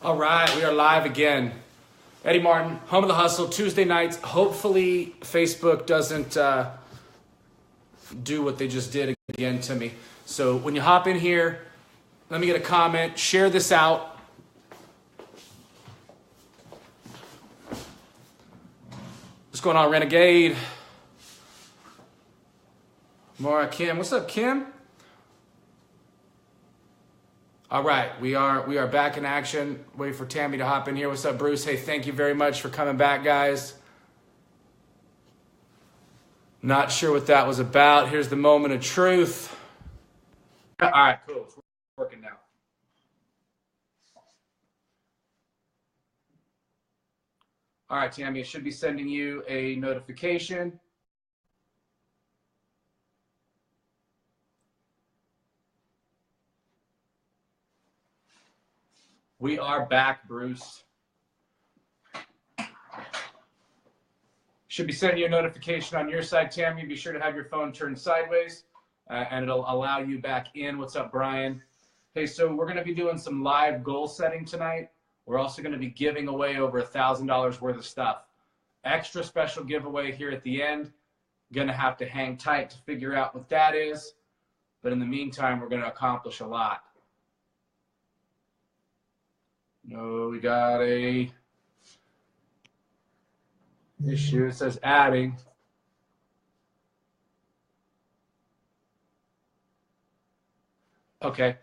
All right, we are live again. Eddie Martin, Home of the Hustle, Tuesday nights. Hopefully Facebook doesn't do what they just did again to me. So when you hop in here, let me get a comment. Share this out. What's going on, Renegade? Maura, Kim. What's up, Kim? All right, we are back in action. Wait for Tammy to hop in here. What's up, Bruce? Hey, thank you very much for coming back, guys. Not sure what that was about. Here's the moment of truth. All right, cool. It's working now. All right, Tammy, it should be sending you a notification. We are back, Bruce. Should be sending you a notification on your side, Tammy. Be sure to have your phone turned sideways, and it'll allow you back in. What's up, Brian? Hey, so we're going to be doing some live goal setting tonight. We're also going to be giving away over $1,000 worth of stuff. Extra special giveaway here at the end. Going to have to hang tight to figure out what that is. But in the meantime, we're going to accomplish a lot. No, we got a issue. It says adding. Okay.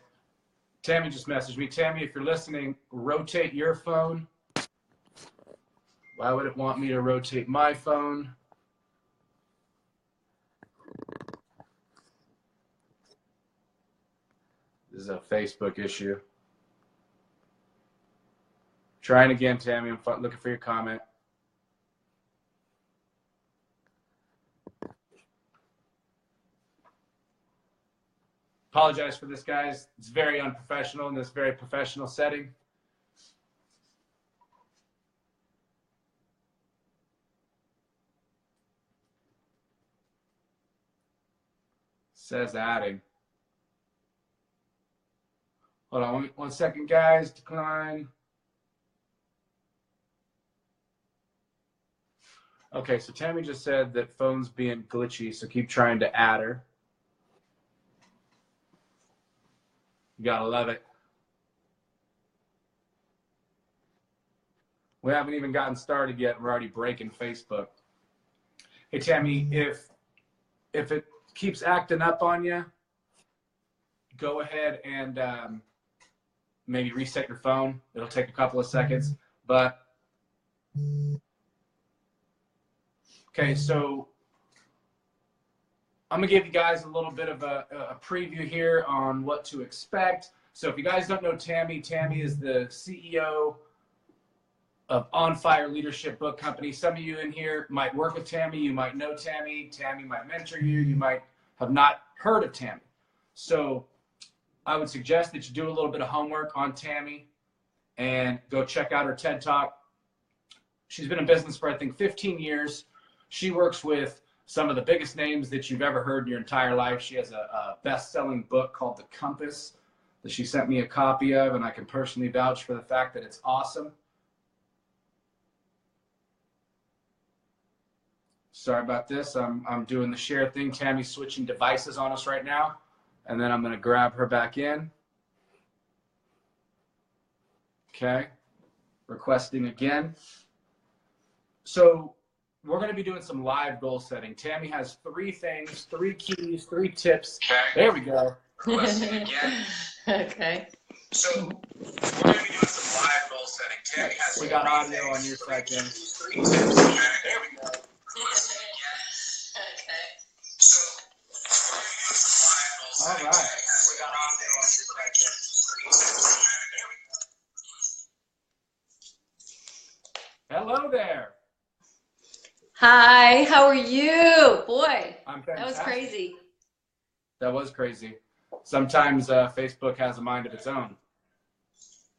Tammy just messaged me. Tammy, if you're listening, rotate your phone. Why would it want me to rotate my phone? This is a Facebook issue. Trying again, Tammy. I'm looking for your comment. Apologize for this, guys. It's very unprofessional in this very professional setting. Says adding. Hold on one second, guys. Decline. Okay, so Tammy just said that phone's being glitchy, so keep trying to add her. You gotta love it. We haven't even gotten started yet. We're already breaking Facebook. Hey, Tammy, if it keeps acting up on you, go ahead and maybe reset your phone. It'll take a couple of seconds, but okay, so I'm going to give you guys a little bit of a preview here on what to expect. So if you guys don't know Tammy, Tammy is the CEO of OnFire Leadership Book Company. Some of you in here might work with Tammy. You might know Tammy. Tammy might mentor you. You might have not heard of Tammy. So I would suggest that you do a little bit of homework on Tammy and go check out her TED Talk. She's been in business for, I think, 15 years. She works with some of the biggest names that you've ever heard in your entire life. She has a best-selling book called The Compass that she sent me a copy of, and I can personally vouch for the fact that it's awesome. Sorry about this. I'm doing the share thing. Tammy's switching devices on us right now, and then I'm going to grab her back in. Okay. Requesting again. So we're going to be doing some live goal setting. Tammy has 3 things, 3 keys, 3 tips. Okay. There we go. Requesting again. Okay. So we're going to be doing some live goal setting. Tammy has. We got audio on your side, Tim. 3 tips. There we go. Requesting again. Okay. So we're going to be doing some live goal setting. All right. We got audio on your side, Tim. 3 tips. There we go. Hello there. Hi, how are you? Boy, I'm fantastic. that was crazy. That was crazy. Sometimes Facebook has a mind of its own.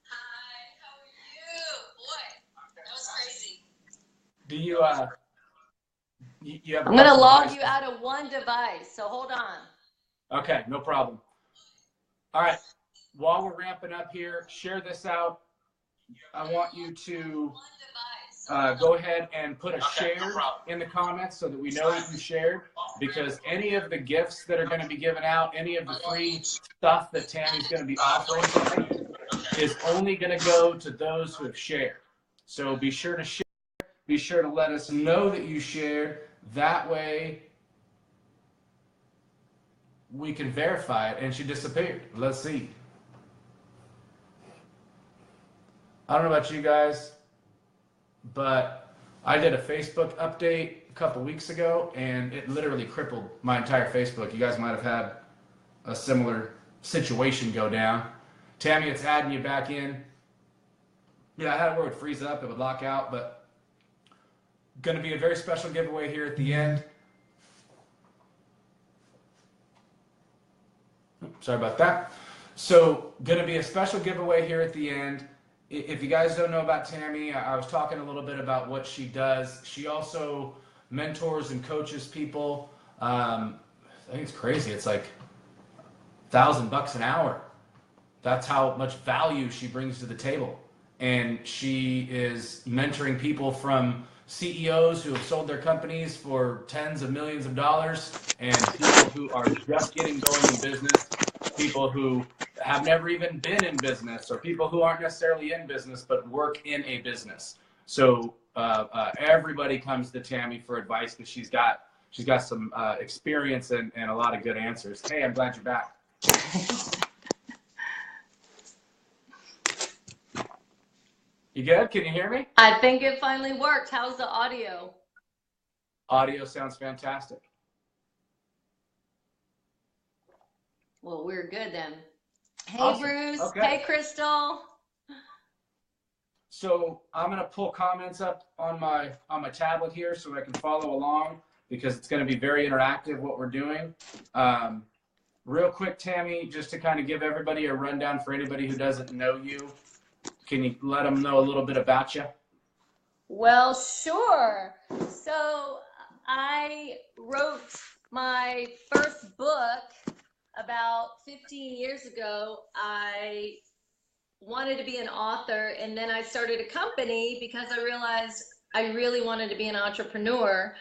Hi, how are you? Boy, that was crazy. Do you you have? I'm gonna log you out of one device, so hold on. Okay, no problem. All right. While we're ramping up here, share this out. I want you to One device. go ahead and put a share in the comments so that we know that you shared, because any of the gifts that are going to be given out, any of the free stuff that Tammy's going to be offering tonight is only going to go to those who have shared. So be sure to share. Be sure to let us know that you shared. That way we can verify it. And she disappeared. Let's see. I don't know about you guys, but I did a Facebook update a couple weeks ago, and it literally crippled my entire Facebook. You guys might have had a similar situation go down. Tammy, it's adding you back in. Yeah, I had it where it would freeze up, it would lock out, but going to be a very special giveaway here at the end. Sorry about that. So, going to be a special giveaway here at the end. If you guys don't know about Tammy, I was talking a little bit about what she does. She also mentors and coaches people. I think it's crazy. It's like $1,000 an hour. That's how much value she brings to the table. And she is mentoring people from CEOs who have sold their companies for tens of millions of dollars, and people who are just getting going in business, people who have never even been in business, or people who aren't necessarily in business but work in a business. So everybody comes to Tammy for advice because she's got some experience and a lot of good answers. Hey, I'm glad you're back. You good? Can you hear me? I think it finally worked. How's the audio? Audio sounds fantastic. Well, we're good then. Hey, Awesome. Bruce. Okay. Hey, Crystal. So I'm gonna pull comments up on my tablet here so I can follow along, because it's gonna be very interactive what we're doing. Real quick, Tammy, just to kind of give everybody a rundown for anybody who doesn't know you, can you let them know a little bit about you? Well, sure. So I wrote my first book about 15 years ago. I wanted to be an author, and then I started a company because I realized I really wanted to be an entrepreneur.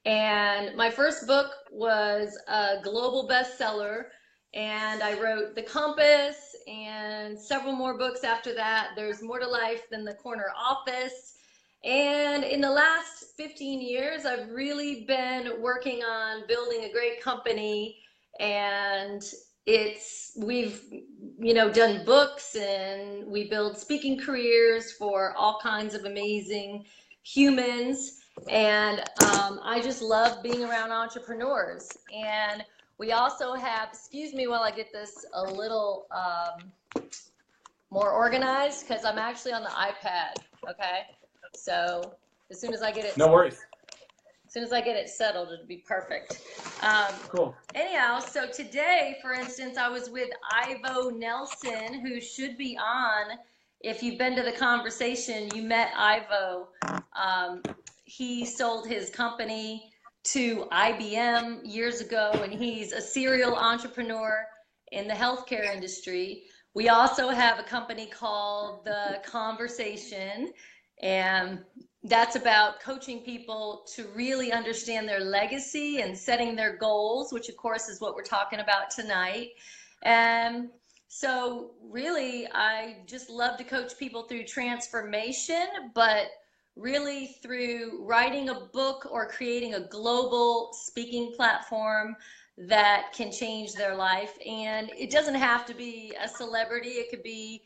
And my first book was a global bestseller, and I wrote The Compass and several more books after that. There's more to life than the corner office. And in the last 15 years, I've really been working on building a great company, and we've done books, and we build speaking careers for all kinds of amazing humans. And I just love being around entrepreneurs. And we also have, excuse me while I get this a little more organized, because I'm actually on the iPad, okay? So as soon as I get it, No worries. as soon as I get it settled, it'll be perfect. Cool. Anyhow, so today, for instance, I was with Ivo Nelson, who should be on. If you've been to the conversation, you met Ivo. He sold his company to IBM years ago, and he's a serial entrepreneur in the healthcare industry. We also have a company called The Conversation, and that's about coaching people to really understand their legacy and setting their goals, which of course is what we're talking about tonight. And so really, I just love to coach people through transformation, but really through writing a book or creating a global speaking platform that can change their life. And it doesn't have to be a celebrity. It could be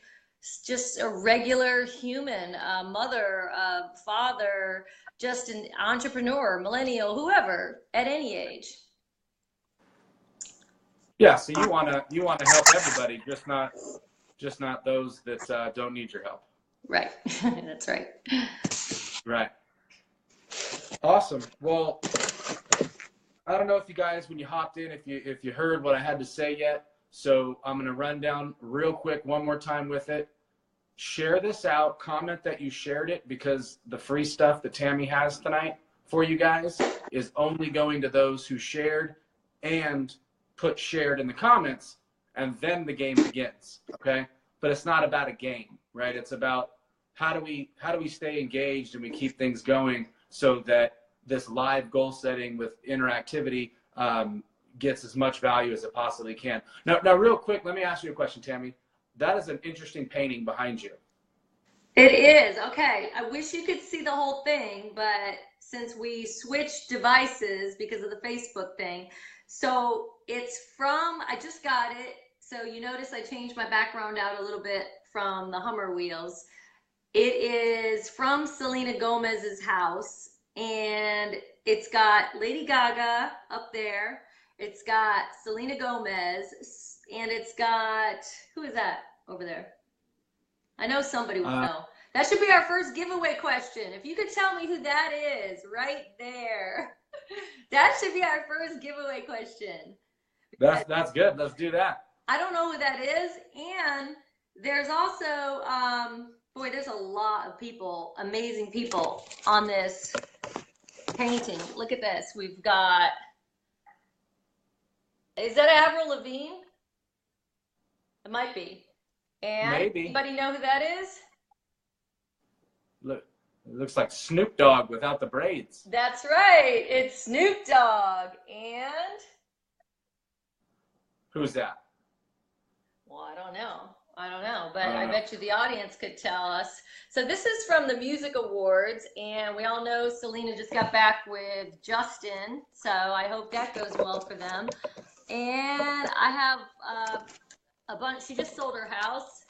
just a regular human, a mother, a father, just an entrepreneur, millennial, whoever, at any age. Yeah, so you wanna help everybody, just not those that don't need your help. Right. That's right. Right. Awesome. Well, I don't know if you guys, when you hopped in, if you heard what I had to say yet. So I'm gonna run down real quick one more time with it. Share this out. Comment that you shared it, because the free stuff that Tammy has tonight for you guys is only going to those who shared, and put shared in the comments, and then the game begins. Okay. But it's not about a game, right? It's about how do we stay engaged and we keep things going so that this live goal setting with interactivity gets as much value as it possibly can. Now, real quick, let me ask you a question, Tammy. That is an interesting painting behind you. It is. Okay. I wish you could see the whole thing, but since we switched devices because of the Facebook thing, so it's from, I just got it. So you notice I changed my background out a little bit from the Hummer wheels. It is from Selena Gomez's house, and it's got Lady Gaga up there. It's got Selena Gomez, and it's got, who is that over there? I know somebody will know. That should be our first giveaway question. If you could tell me who that is right there, that should be our first giveaway question. That's good. Let's do that. I don't know who that is. And there's also, boy, there's a lot of people, amazing people on this painting. Look at this. We've got, is that Avril Lavigne? It might be. And maybe. Anybody know who that is? Look, it looks like Snoop Dogg without the braids. That's right. It's Snoop Dogg. And who's that? well, I don't know, but I bet you the audience could tell us. So this is from the Music Awards, and we all know Selena just got back with Justin, so I hope that goes well for them. And I have a bunch. She just sold her house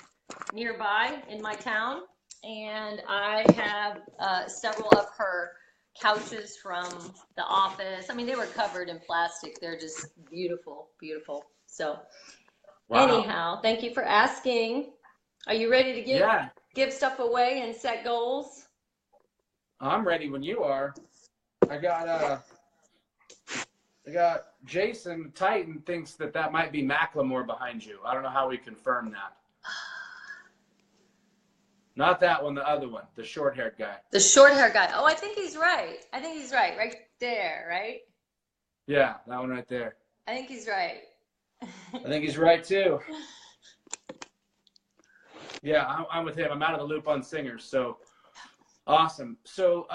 nearby in my town, and I have several of her couches from the office. I mean, they were covered in plastic. They're just beautiful, beautiful. So wow. Anyhow, thank you for asking. Are you ready to give stuff away and set goals? I'm ready when you are. I got Jason Titan thinks that might be Macklemore behind you. I don't know how we confirm that. Not that one, the other one, the short-haired guy. The short-haired guy. Oh, I think he's right. Right there, right? Yeah, that one right there. I think he's right. I think he's right too. Yeah, I'm with him. I'm out of the loop on singers, so awesome. So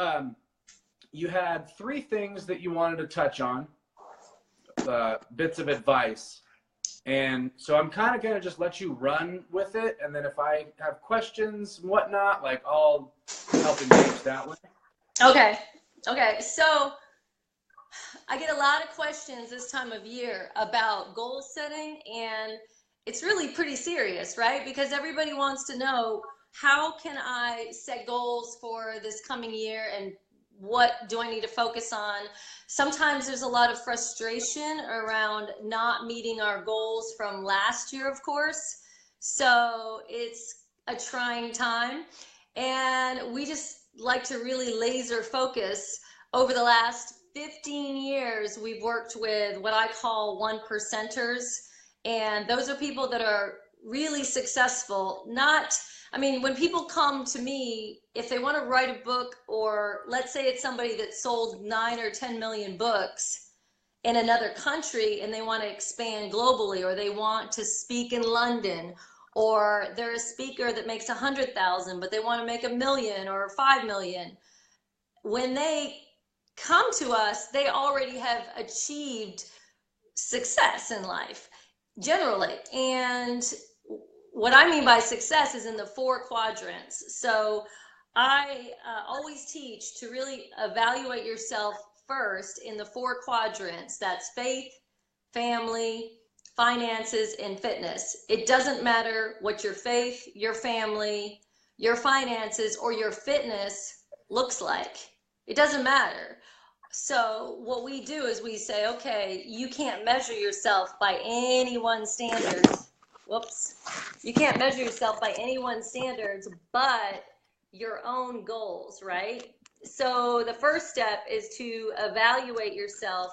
you had 3 things that you wanted to touch on, bits of advice. And so I'm kind of going to just let you run with it. And then if I have questions and whatnot, like I'll help engage that way. Okay. So I get a lot of questions this time of year about goal setting, and it's really pretty serious, right? Because everybody wants to know, how can I set goals for this coming year, and what do I need to focus on? Sometimes there's a lot of frustration around not meeting our goals from last year, of course. So it's a trying time. And we just like to really laser focus. Over the last 15 years, we've worked with what I call 1%ers. And those are people that are really successful. When people come to me, if they want to write a book, or let's say it's somebody that sold 9 or 10 million books in another country and they want to expand globally, or they want to speak in London, or they're a speaker that makes 100,000, but they want to make 1 million or 5 million. When they come to us, they already have achieved success in life generally. And what I mean by success is in the 4 quadrants. So I always teach to really evaluate yourself first in the 4 quadrants. That's faith, family, finances, and fitness. It doesn't matter what your faith, your family, your finances, or your fitness looks like. It doesn't matter. So what we do is we say, okay, you can't measure yourself by anyone's standards. Whoops. You can't measure yourself by anyone's standards, but your own goals, right? So the first step is to evaluate yourself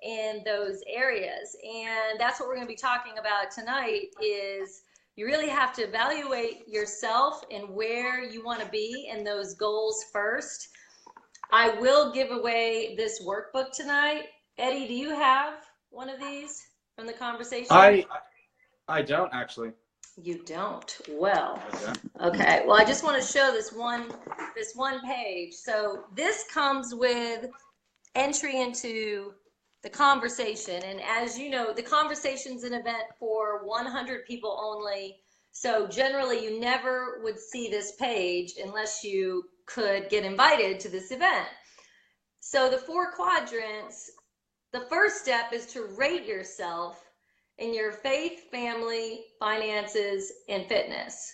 in those areas. And that's what we're going to be talking about tonight. Is you really have to evaluate yourself and where you want to be in those goals first. I will give away this workbook tonight. Eddie, do you have one of these from the conversation? I don't actually. You don't. Well, Okay. okay. Well, I just want to show this one page. So this comes with entry into the conversation. And as you know, the conversation's an event for 100 people only. So generally you never would see this page unless you could get invited to this event. So the 4 quadrants, the first step is to rate yourself in your faith, family, finances, and fitness.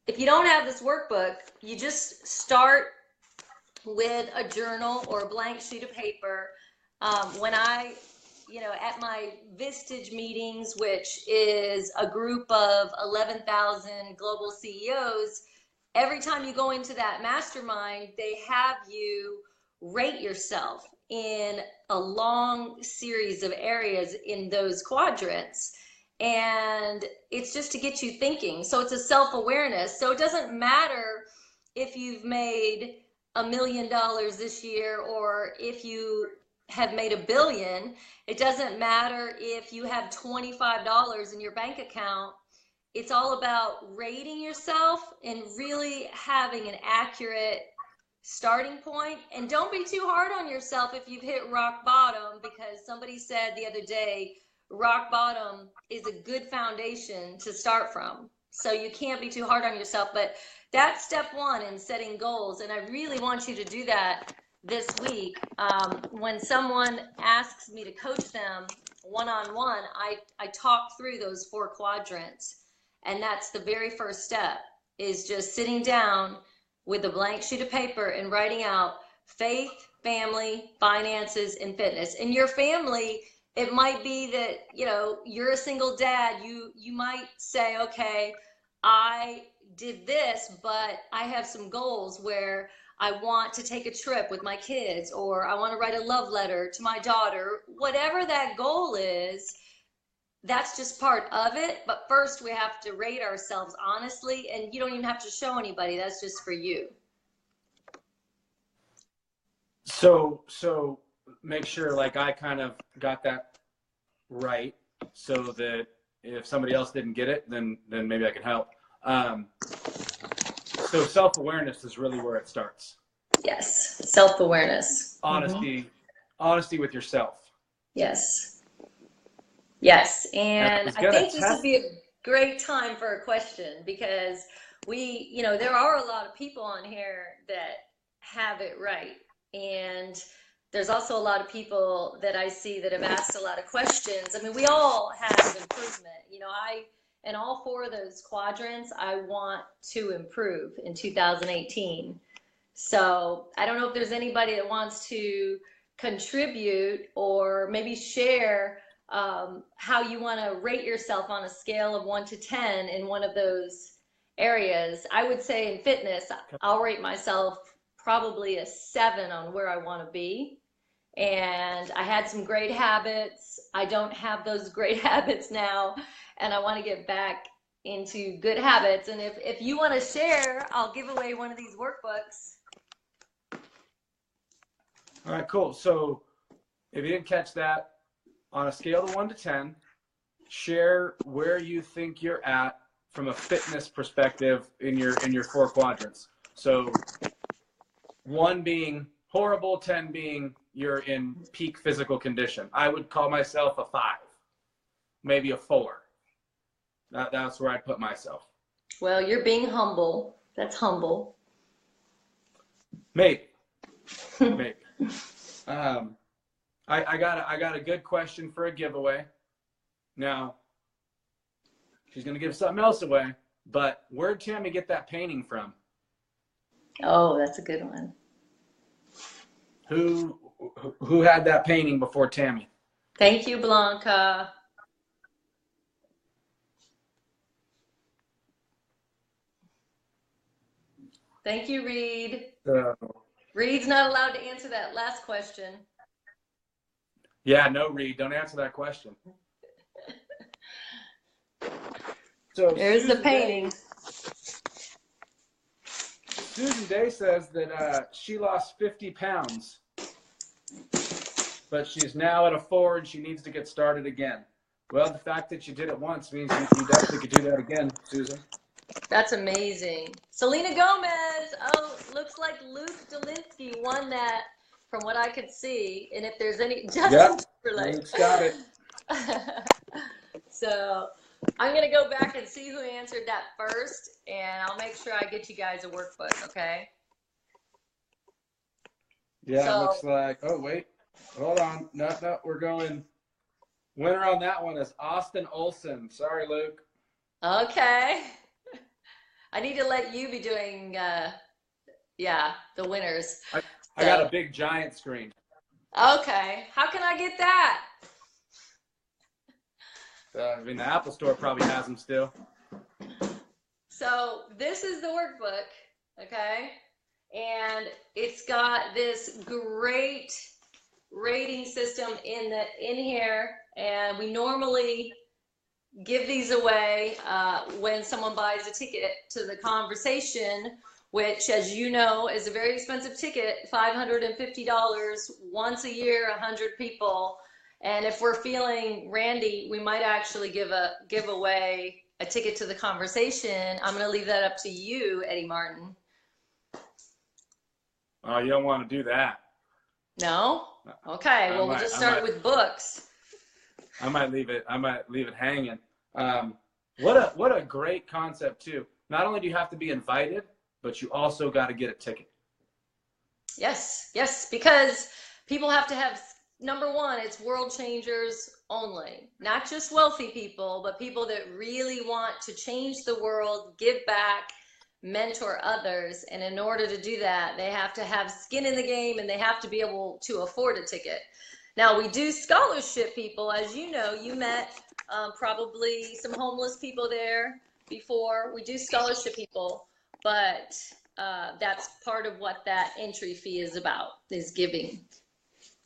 If you don't have this workbook, you just start with a journal or a blank sheet of paper. When I, at my Vistage meetings, which is a group of 11,000 global CEOs, every time you go into that mastermind, they have you rate yourself in a long series of areas in those quadrants. And it's just to get you thinking. So it's a self-awareness. So it doesn't matter if you've made $1 million this year or if you have made $1 billion. It doesn't matter if you have $25 in your bank account. It's all about rating yourself and really having an accurate starting point. And don't be too hard on yourself if you've hit rock bottom, because somebody said the other day, rock bottom is a good foundation to start from. So you can't be too hard on yourself, but that's step 1 in setting goals. And I really want you to do that this week. When someone asks me to coach them one-on-one, I talk through those 4 quadrants. And that's the very first step, is just sitting down with a blank sheet of paper and writing out faith, family, finances, and fitness. And your family, it might be that, you're a single dad. You might say, okay, I did this, but I have some goals where I want to take a trip with my kids, or I want to write a love letter to my daughter. Whatever that goal is, that's just part of it. But first we have to rate ourselves honestly, and you don't even have to show anybody. That's just for you. So make sure like I kind of got that right, so that if somebody else didn't get it, then maybe I can help. So self-awareness is really where it starts. Yes. Self-awareness. Honesty with yourself. Yes. Yes. And I think this would be a great time for a question, because there are a lot of people on here that have it right. And there's also a lot of people that I see that have asked a lot of questions. I mean, we all have improvement. In all 4 of those quadrants, I want to improve in 2018. So I don't know if there's anybody that wants to contribute or maybe share how you want to rate yourself on a scale of 1 to 10 in one of those areas. I would say in fitness, I'll rate myself probably a 7 on where I want to be. And I had some great habits. I don't have those great habits now, and I want to get back into good habits. And if you want to share, I'll give away one of these workbooks. All right, cool. So if you didn't catch that, on a scale of 1 to 10, share where you think you're at from a fitness perspective in your 4 quadrants. So 1 being horrible, 10 being you're in peak physical condition. I would call myself a 5, maybe a 4. That's where I'd put myself. Well, you're being humble. That's humble. Maybe. Maybe. I got a good question for a giveaway. Now, she's gonna give something else away, but where'd Tammy get that painting from? Oh, that's a good one. Who had that painting before Tammy? Thank you, Blanca. Thank you, Reed. Reed's not allowed to answer that last question. Yeah, no, Reed, don't answer that question. So there's the painting. Susan Day says that she lost 50 pounds, but she's now at a 4 and she needs to get started again. Well, the fact that you did it once means you definitely could do that again, Susan. That's amazing. Selena Gomez. Oh, looks like Luke Dolinsky won that from what I could see. And if there's any, Justin Yep, Timberlake. Luke's got it. So I'm going to go back and see who answered that first, and I'll make sure I get you guys a workbook, okay? Yeah, So, it looks like, oh, wait, hold on. No, we're going, winner on that one is Austin Olson. Sorry, Luke. okay. I need to let you be doing, yeah, the winners. I got a big giant screen. Okay. How can I get that? I mean, the Apple Store probably has them still. So this is the workbook, okay? And it's got this great rating system in here, and we normally give these away when someone buys a ticket to the conversation, which, as you know, is a very expensive ticket, $550 once a year, 100 people. And if we're feeling randy, we might actually give away a ticket to the conversation. I'm going to leave that up to you, Eddie Martin. Oh, you don't want to do that. No? Okay. Well, we'll just start with books. I might leave it hanging. What a great concept too. Not only do you have to be invited, but you also got to get a ticket. Yes, because people have to have, number one, it's world changers only. Not just wealthy people, but people that really want to change the world, give back, mentor others. And in order to do that, they have to have skin in the game, and they have to be able to afford a ticket. Now, we do scholarship people. As you know, you met probably some homeless people there before. We do scholarship people, but that's part of what that entry fee is about, is giving.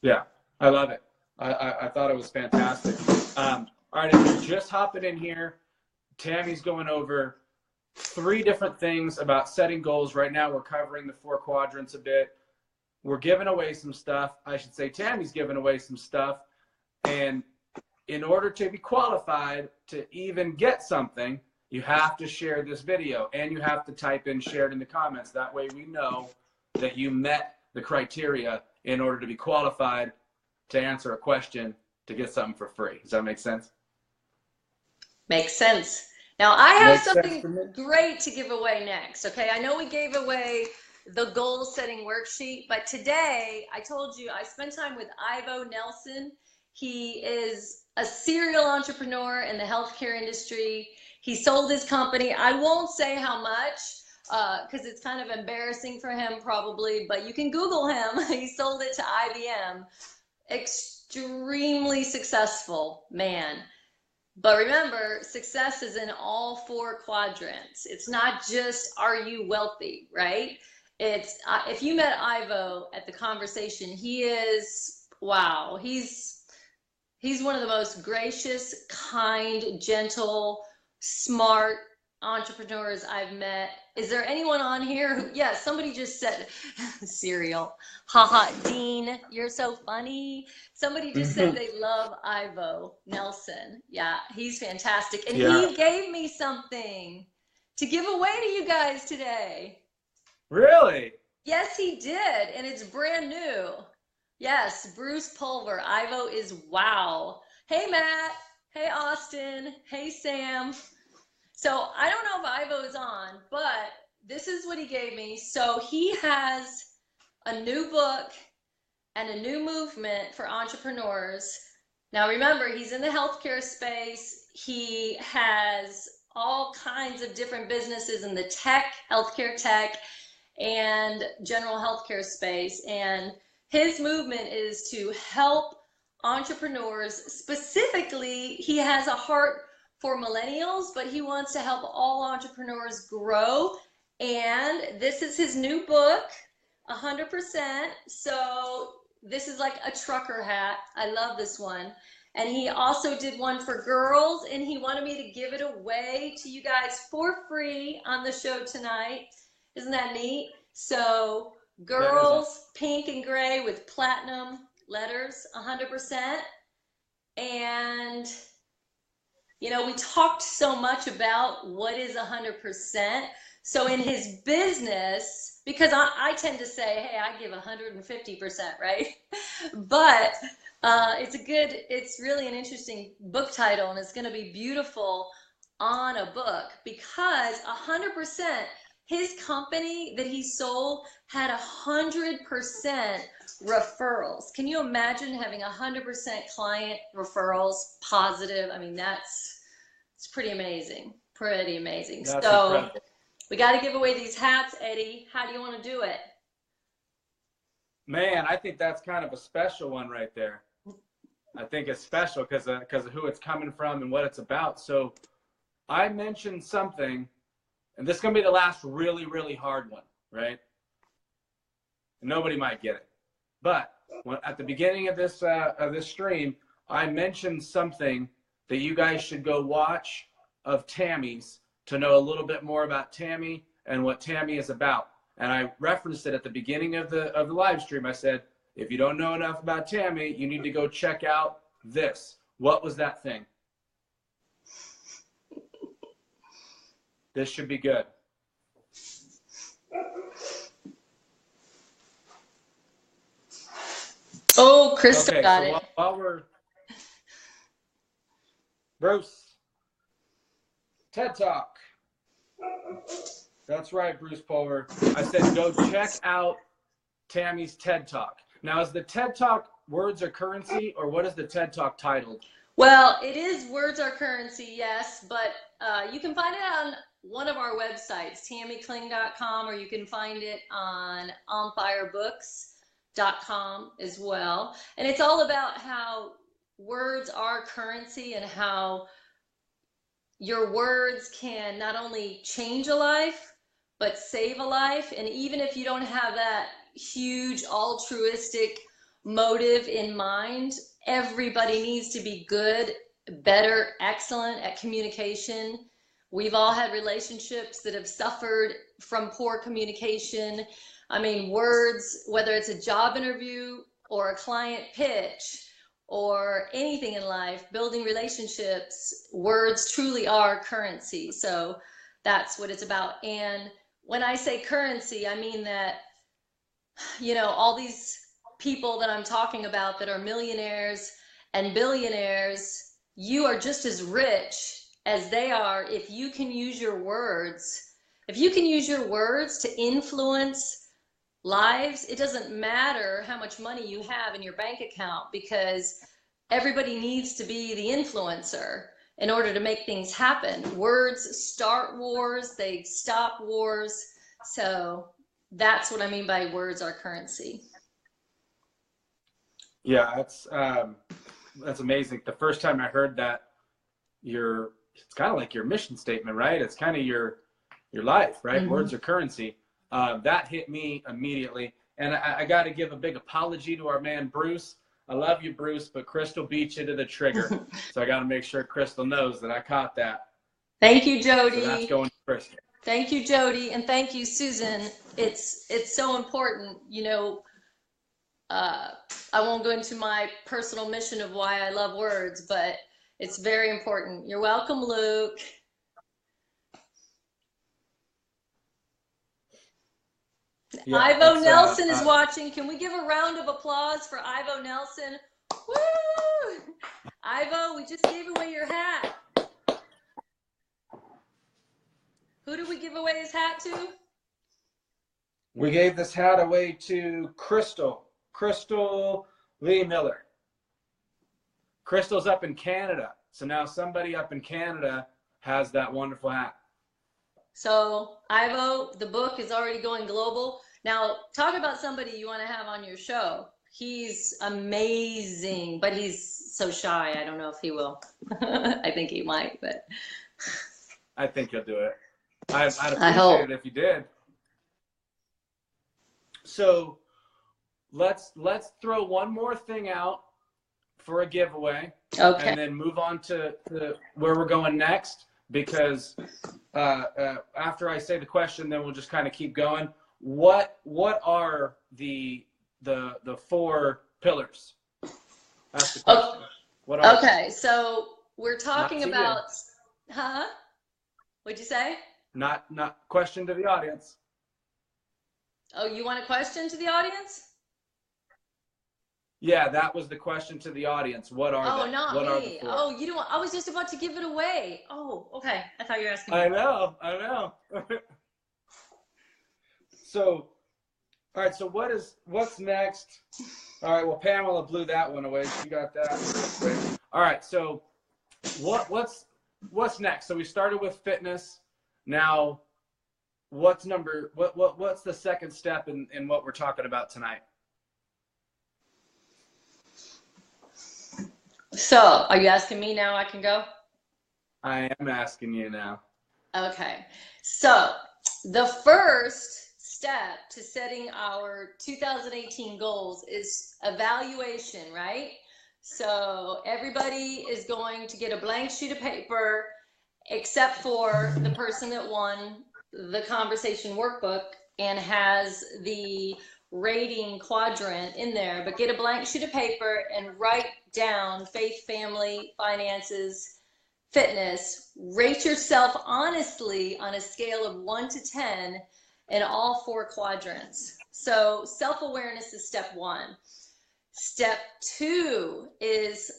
Yeah, I love it. I thought it was fantastic. All right, if you're just hopping in here, Tammy's going over 3 different things about setting goals. Right now, we're covering the 4 quadrants a bit. We're giving away some stuff. I should say Tammy's giving away some stuff. And in order to be qualified to even get something, you have to share this video, and you have to type in shared in the comments. That way we know that you met the criteria in order to be qualified to answer a question to get something for free. Does that make sense? Makes sense. Now, I have something great to give away next, okay? I know we gave away the goal setting worksheet, but today I told you I spent time with Ivo Nelson. He is a serial entrepreneur in the healthcare industry. He sold his company. I won't say how much because it's kind of embarrassing for him probably, but you can Google him. He sold it to IBM. Extremely successful man. But remember, success is in all 4 quadrants. It's not just, are you wealthy, right? It's, if you met Ivo at the conversation, he is, wow, he's one of the most gracious, kind, gentle, smart entrepreneurs I've met. Is there anyone on here who, yeah, somebody just said cereal. Haha, Dean, you're so funny. Somebody just said they love Ivo Nelson. Yeah, he's fantastic. And he gave me something to give away to you guys today. Really? Yes, he did. And it's brand new. Yes, Bruce Pulver. Ivo is wow. Hey, Matt. Hey, Austin. Hey, Sam. So I don't know if Ivo is on, but this is what he gave me. So he has a new book and a new movement for entrepreneurs. Now remember, he's in the healthcare space. He has all kinds of different businesses in the tech, healthcare tech, and general healthcare space. And his movement is to help entrepreneurs. Specifically, he has a heart for millennials, but he wants to help all entrepreneurs grow. And this is his new book, 100%. So this is like a trucker hat. I love this one. And he also did one for girls, and he wanted me to give it away to you guys for free on the show tonight. Isn't that neat? So girls, pink and gray with platinum letters, 100%. And you know, we talked so much about what is 100%. So in his business, because I tend to say, hey, I give 150%, right? But it's really an interesting book title, and it's going to be beautiful on a book, because 100%, his company that he sold had 100% referrals. Can you imagine having 100% client referrals positive? I mean, it's pretty amazing. Pretty amazing. That's so incredible. We got to give away these hats, Eddie. How do you want to do it? Man, I think that's kind of a special one right there. I think it's special because of who it's coming from and what it's about. So I mentioned something, and this is going to be the last really, really hard one, right? Nobody might get it. But at the beginning of this stream, I mentioned something that you guys should go watch of Tammy's to know a little bit more about Tammy and what Tammy is about. And I referenced it at the beginning of the live stream. I said, if you don't know enough about Tammy, you need to go check out this. What was that thing? This should be good. Oh, Krista got it. While we're Bruce, TED Talk. That's right, Bruce Pulver. I said go check out Tammy's TED Talk. Now, is the TED Talk Words Are Currency, or what is the TED Talk titled? Well, it is Words Are Currency, yes, but you can find it on one of our websites, tammykling.com, or you can find it on OnFireBooks.com as well. And it's all about how words are currency and how your words can not only change a life, but save a life. And even if you don't have that huge altruistic motive in mind, everybody needs to be good, better, excellent at communication. We've all had relationships that have suffered from poor communication. I mean, words, whether it's a job interview or a client pitch or anything in life, building relationships, words truly are currency. So that's what it's about. And when I say currency, I mean that, you know, all these people that I'm talking about that are millionaires and billionaires, you are just as rich as they are if you can use your words. If you can use your words to influence lives, it doesn't matter how much money you have in your bank account, because everybody needs to be the influencer in order to make things happen. Words start wars, they stop wars. So that's what I mean by words are currency. Yeah, that's amazing. The first time I heard that, it's kind of like your mission statement, right? It's kind of your life, right? Mm-hmm. Words are currency. That hit me immediately. And I got to give a big apology to our man, Bruce. I love you, Bruce, but Crystal beat you to the trigger. So I got to make sure Crystal knows that I caught that. Thank you, Jody. So that's going to Crystal. Thank you, Jody. And thank you, Susan. It's so important. You know, I won't go into my personal mission of why I love words, but it's very important. You're welcome, Luke. Yeah, Ivo Nelson is watching. Can we give a round of applause for Ivo Nelson? Woo! Ivo, we just gave away your hat. Who did we give away his hat to? We gave this hat away to Crystal Lee Miller. Crystal's up in Canada. So now somebody up in Canada has that wonderful hat. So Ivo, the book is already going global. Now talk about somebody you want to have on your show. He's amazing, but he's so shy. I don't know if he will. I think he might, but I think he'll do it. I'd appreciate it if you did. So let's throw one more thing out for a giveaway. Okay. And then move on to where we're going next, because after I say the question, then we'll just kind of keep going. What are the 4 pillars? That's the question. What are okay, so we're talking to about, huh? What'd you say? Not question to the audience. Oh, you want a question to the audience? Yeah, that was the question to the audience. What are Oh, they? not What are the me. four? Oh, you don't. I was just about to give it away. Oh, okay. I thought you were asking me. I know. So, all right. So what's next? All right. Well, Pamela blew that one away. She got that real quick. All right. So what's next? So we started with fitness. Now, what's the second step in what we're talking about tonight? So, are you asking me now? I can go? I am asking you now. Okay. So, the first step to setting our 2018 goals is evaluation, right? So, everybody is going to get a blank sheet of paper except for the person that won the conversation workbook and has the rating quadrant in there, but get a blank sheet of paper and write down faith, family, finances, fitness. Rate yourself honestly on a scale of 1 to 10 in all 4 quadrants. So self-awareness is step 1. Step 2 is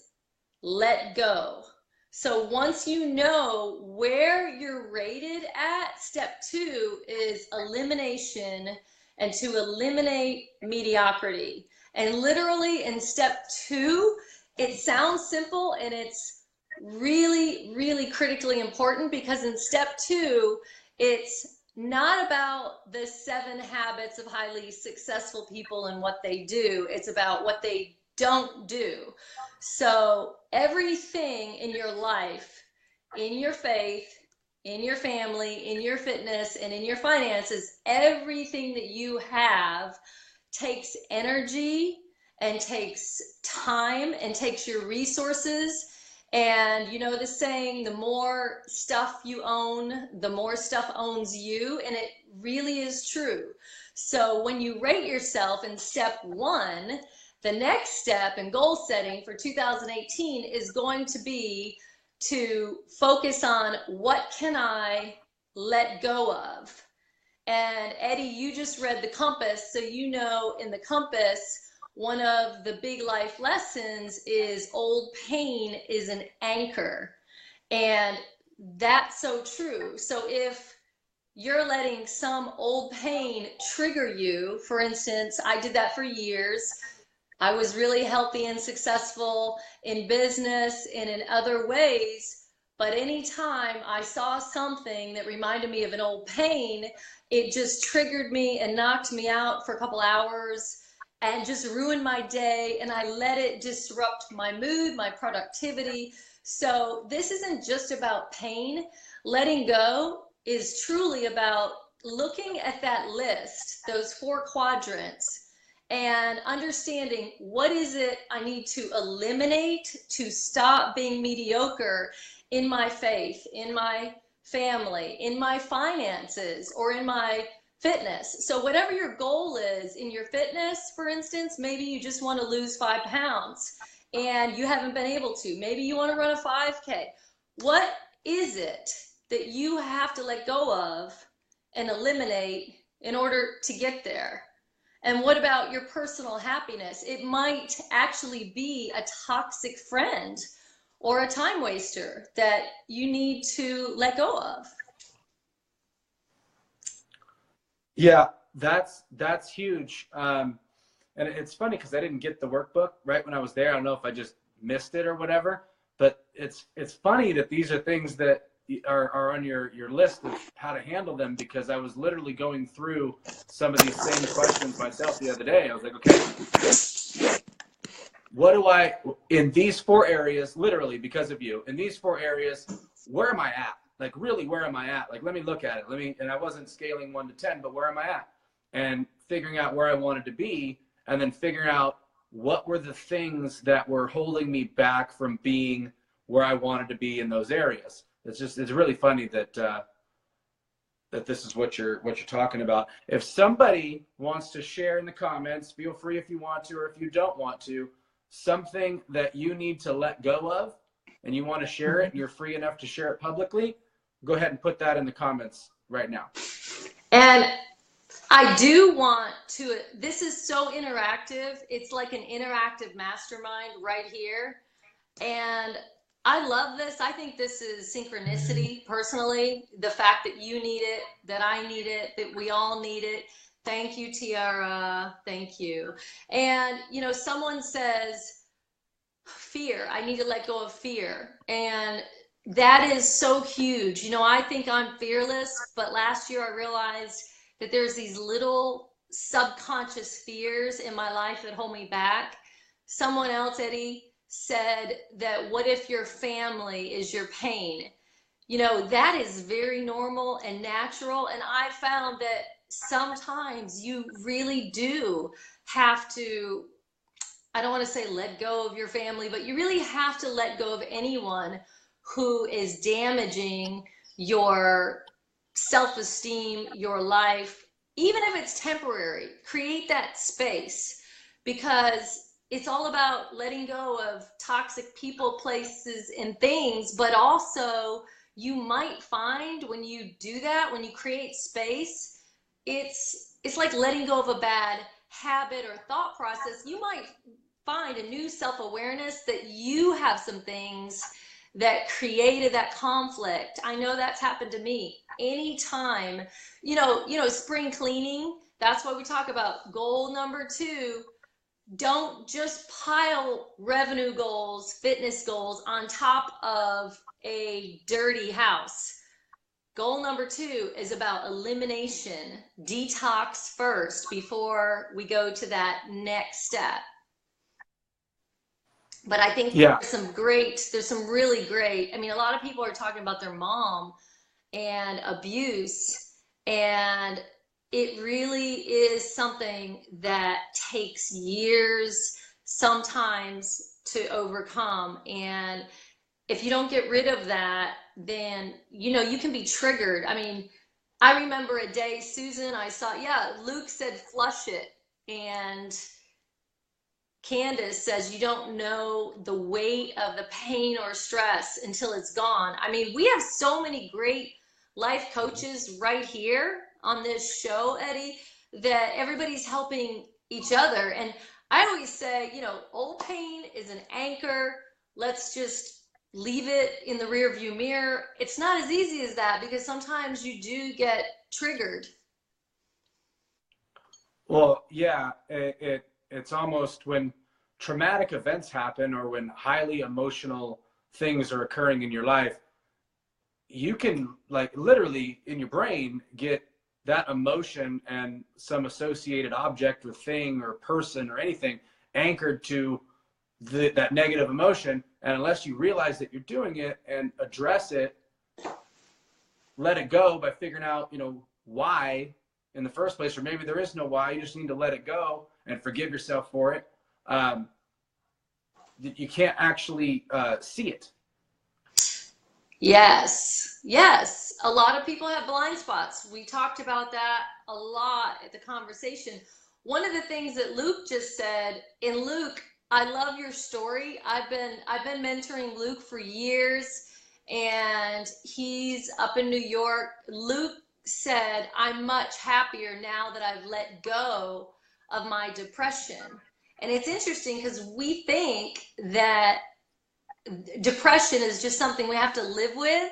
let go. So once you know where you're rated at, step 2 is elimination, and to eliminate mediocrity. And literally in step 2, it sounds simple and it's really, really critically important, because in step 2, it's not about the 7 habits of highly successful people and what they do. It's about what they don't do. So everything in your life, in your faith, in your family, in your fitness, and in your finances, everything that you have takes energy and takes time and takes your resources. And you know the saying, the more stuff you own, the more stuff owns you. And it really is true. So when you rate yourself in step 1, the next step in goal setting for 2018 is going to be to focus on what can I let go of. And Eddie, you just read the compass, so you know in the compass, one of the big life lessons is old pain is an anchor. And that's so true. So if you're letting some old pain trigger you, for instance, I did that for years. I was really healthy and successful in business and in other ways, but anytime I saw something that reminded me of an old pain, it just triggered me and knocked me out for a couple hours and just ruined my day, and I let it disrupt my mood, my productivity. So this isn't just about pain. Letting go is truly about looking at that list, those 4 quadrants, and understanding what is it I need to eliminate to stop being mediocre in my faith, in my family, in my finances, or in my fitness. So whatever your goal is in your fitness, for instance, maybe you just want to lose 5 pounds and you haven't been able to. Maybe you want to run a 5K. What is it that you have to let go of and eliminate in order to get there? And what about your personal happiness? It might actually be a toxic friend or a time waster that you need to let go of. Yeah, that's huge. And it's funny because I didn't get the workbook right when I was there. I don't know if I just missed it or whatever, but it's funny that these are things that are on your list of how to handle them, because I was literally going through some of these same questions myself the other day. I was like, okay, what do I, in these 4 areas, literally because of you, in these 4 areas, where am I at? Like, really, where am I at? Like, let me look at it. And I wasn't scaling 1 to 10, but where am I at? And figuring out where I wanted to be, and then figuring out what were the things that were holding me back from being where I wanted to be in those areas. It's really funny that that this is what you're talking about. If somebody wants to share in the comments, feel free if you want to, or if you don't want to, something that you need to let go of and you want to share it and you're free enough to share it publicly, go ahead and put that in the comments right now. And I do want to, this is so interactive. It's like an interactive mastermind right here. And I love this. I think this is synchronicity personally. The fact that you need it, that I need it, that we all need it. Thank you, Tiara. Thank you. And, you know, someone says, fear. I need to let go of fear. And that is so huge. You know, I think I'm fearless, but last year I realized that there's these little subconscious fears in my life that hold me back. Someone else, Eddie, said that what if your family is your pain? You know, that is very normal and natural. And I found that sometimes you really do have to, I don't want to say let go of your family, but you really have to let go of anyone who is damaging your self-esteem, your life, even if it's temporary. Create that space, because it's all about letting go of toxic people, places, and things. But also, you might find when you do that, when you create space, it's like letting go of a bad habit or thought process. You might find a new self-awareness that you have some things that created that conflict. I know that's happened to me. Anytime, you know, spring cleaning, that's what we talk about. Goal number 2, don't just pile revenue goals, fitness goals on top of a dirty house. Goal number 2 is about elimination, detox first before we go to that next step. But I think there's some really great, I mean, a lot of people are talking about their mom and abuse, and it really is something that takes years sometimes to overcome. And if you don't get rid of that, then, you know, you can be triggered. I mean, I remember a day, Susan, I saw, Luke said, flush it. And Candace says, you don't know the weight of the pain or stress until it's gone. I mean, we have so many great life coaches right here on this show, Eddie, that everybody's helping each other. And I always say, you know, old pain is an anchor. Let's just leave it in the rear view mirror. It's not as easy as that, because sometimes you do get triggered. Well, yeah, it's almost when traumatic events happen or when highly emotional things are occurring in your life, you can, like, literally in your brain get that emotion and some associated object or thing or person or anything anchored to that negative emotion. And unless you realize that you're doing it and address it, let it go by figuring out, you know, why in the first place, or maybe there is no why, you just need to let it go and forgive yourself for it. You can't actually see it. Yes, yes. A lot of people have blind spots. We talked about that a lot at the conversation. One of the things that Luke just said, and Luke, I love your story. I've been mentoring Luke for years, and he's up in New York. Luke said, I'm much happier now that I've let go of my depression. And it's interesting because we think that depression is just something we have to live with.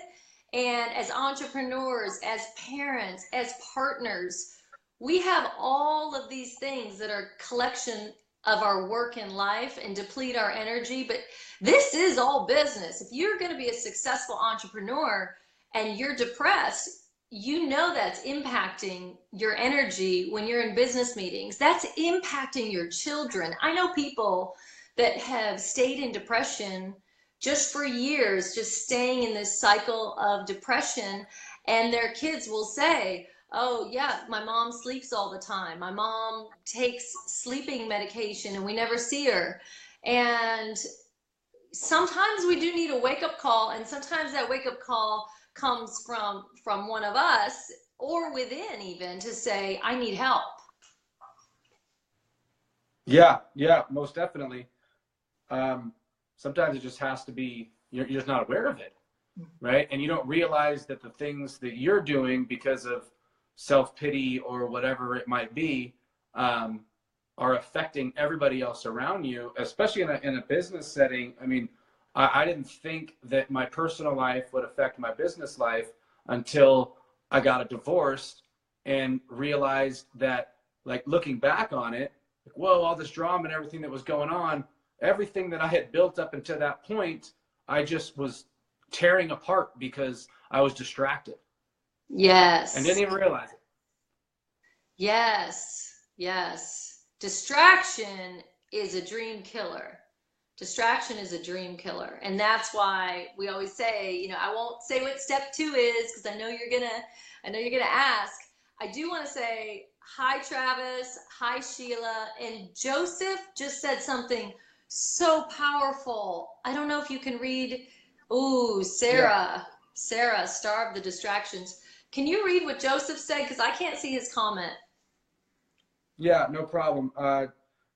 And as entrepreneurs, as parents, as partners, we have all of these things that are collection of our work in life and deplete our energy. But this is all business. If you're going to be a successful entrepreneur and you're depressed, you know that's impacting your energy when you're in business meetings. That's impacting your children. I know people that have stayed in depression just for years, just staying in this cycle of depression, and their kids will say, oh yeah, my mom sleeps all the time. My mom takes sleeping medication and we never see her. And sometimes we do need a wake-up call, and sometimes that wake-up call comes from one of us or within, even to say, I need help. Yeah, most definitely. Sometimes it just has to be you're just not aware of it, right? And you don't realize that the things that you're doing because of self-pity or whatever it might be are affecting everybody else around you, especially in a business setting. I mean, I didn't think that my personal life would affect my business life until I got a divorce and realized that, like, looking back on it, like, whoa, all this drama and everything that was going on, everything that I had built up until that point, I just was tearing apart because I was distracted. Yes. And didn't even realize it. Yes. Yes. Distraction is a dream killer. Distraction is a dream killer. And that's why we always say, you know, I won't say what step 2 is because I know you're gonna ask. I do want to say hi, Travis. Hi, Sheila. And Joseph just said something so powerful. I don't know if you can read. Ooh, Sarah. Yeah. Sarah, star of the distractions. Can you read what Joseph said? Because I can't see his comment. Yeah, no problem.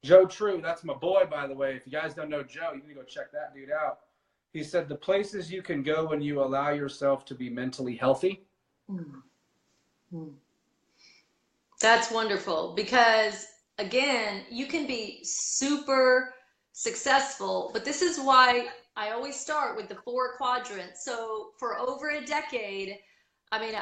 Joe True, that's my boy, by the way. If you guys don't know Joe, you need to go check that dude out. He said, the places you can go when you allow yourself to be mentally healthy. Mm-hmm. That's wonderful because, again, you can be super successful, but this is why I always start with the 4 quadrants. So for over a decade, I mean,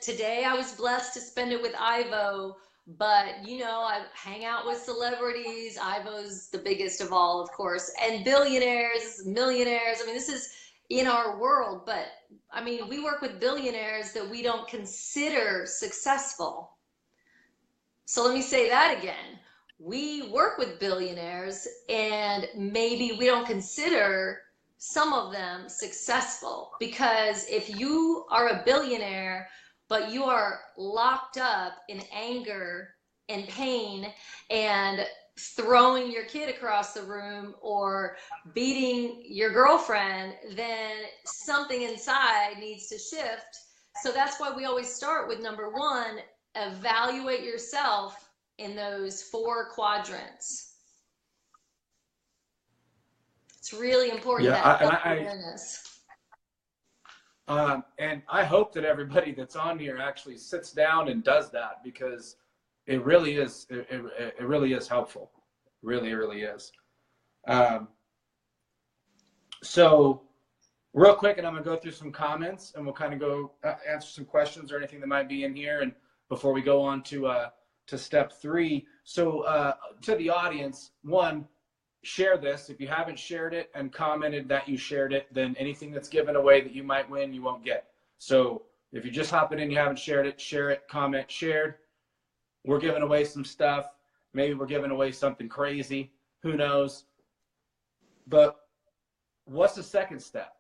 today I was blessed to spend it with Ivo, but, you know, I hang out with celebrities. Ivo's the biggest of all, of course, and billionaires, millionaires. I mean, this is in our world, but I mean, we work with billionaires that we don't consider successful. So let me say that again. We work with billionaires and maybe we don't consider some of them successful, because if you are a billionaire, but you are locked up in anger and pain and throwing your kid across the room or beating your girlfriend, then something inside needs to shift. So that's why we always start with number 1, evaluate yourself in those 4 quadrants. It's really important, that self-awareness. And I hope that everybody that's on here actually sits down and does that, because it really is. It really is helpful. Really, really is. So, real quick, and I'm gonna go through some comments, and we'll kind of go answer some questions or anything that might be in here, and before we go on to step 3. So, to the audience, 1. Share this. If you haven't shared it and commented that you shared it, then anything that's given away that you might win, you won't get. So if you're just hopping in, you haven't shared it, share it, comment, shared. We're giving away some stuff. Maybe we're giving away something crazy. Who knows? But what's the second step,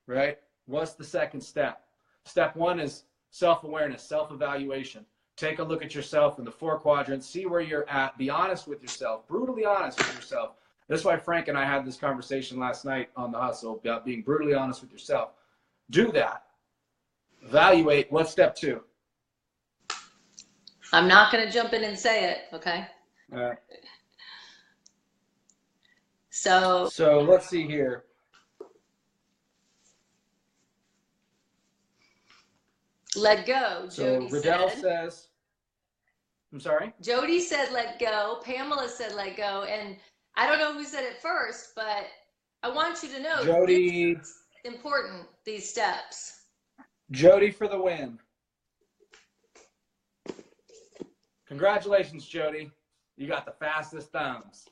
right? What's the second step? Step 1 is self-awareness, self-evaluation. Take a look at yourself in the 4 quadrants, see where you're at, be honest with yourself, brutally honest with yourself. That's why Frank and I had this conversation last night on The Hustle about being brutally honest with yourself. Do that. Evaluate. What's step 2? I'm not going to jump in and say it, okay? All right. So let's see here. Let go. So Jody Riddell said. says, I'm sorry? Jody said let go. Pamela said let go. And I don't know who said it first, but I want you to know Jody, this is important, these steps. Jody for the win. Congratulations, Jody. You got the fastest thumbs.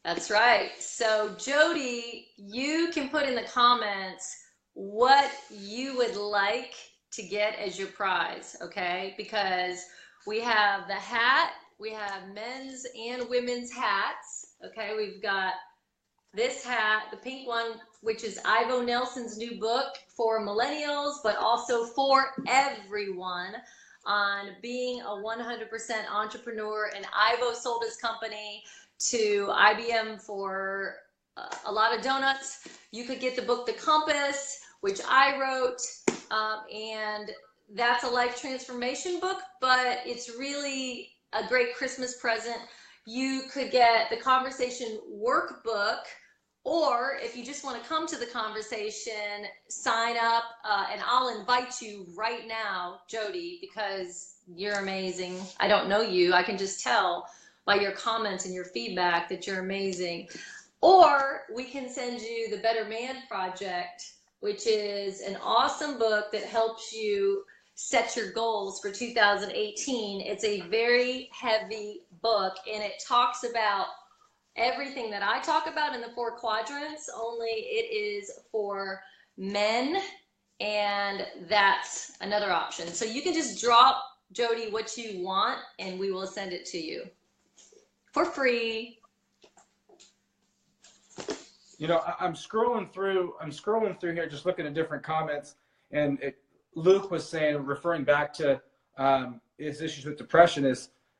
That's right. So Jody, you can put in the comments what you would like to get as your prize, okay? Because we have the hat, we have men's and women's hats, okay? We've got this hat, the pink one, which is Ivo Nelson's new book for millennials, but also for everyone on being a 100% entrepreneur. And Ivo sold his company to IBM for a lot of donuts. You could get the book, The Compass, which I wrote, and that's a life transformation book, but it's really a great Christmas present. You could get the conversation workbook, Or if you just want to come to the conversation, sign up, and I'll invite you right now, Jody, because you're amazing. I don't know you. I can just tell by your comments and your feedback that you're amazing. Or we can send you the Better Man Project, which is an awesome book that helps you set your goals for 2018. It's a very heavy book, and it talks about everything that I talk about in the 4 quadrants, only it is for men, and that's another option. So you can just drop, Jody, what you want, and we will send it to you for free. You know, I'm scrolling through here, just looking at different comments, and Luke was saying, referring back to his issues with depression,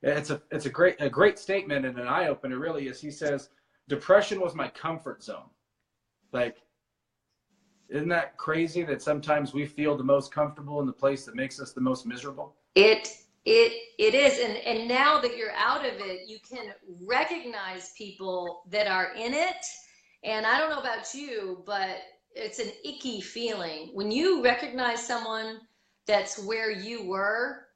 it's a great statement and an eye opener, really. Is he says, depression was my comfort zone. Like, isn't that crazy that sometimes we feel the most comfortable in the place that makes us the most miserable? It is, and now that you're out of it, you can recognize people that are in it. And I don't know about you, but it's an icky feeling. When you recognize someone that's where you were,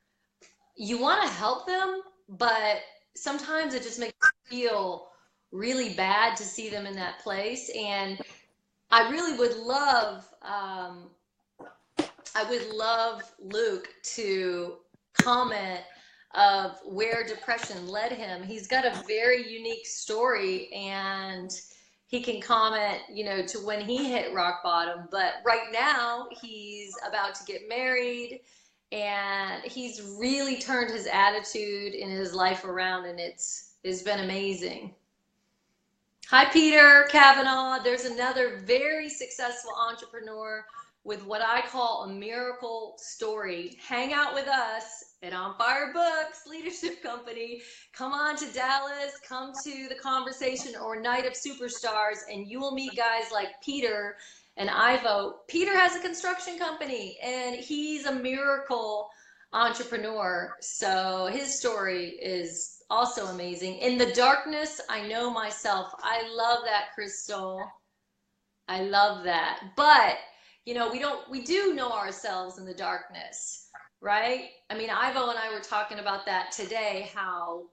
you want to help them, but sometimes it just makes you feel really bad to see them in that place. And I really would love, Luke to comment of where depression led him. He's got a very unique story, and he can comment, you know, to when he hit rock bottom. But right now he's about to get married, and he's really turned his attitude in his life around, and it's been amazing. Hi, Peter Kavanaugh. There's another very successful entrepreneur with what I call a miracle story. Hang out with us at OnFire Books Leadership Company. Come on to Dallas, come to the conversation or Night of Superstars, and you will meet guys like Peter and Ivo. Peter has a construction company, and he's a miracle entrepreneur. So his story is also amazing. In the darkness, I know myself. I love that, Crystal. I love that. But you know, we do know ourselves in the darkness, right? I mean, Ivo and I were talking about that today, how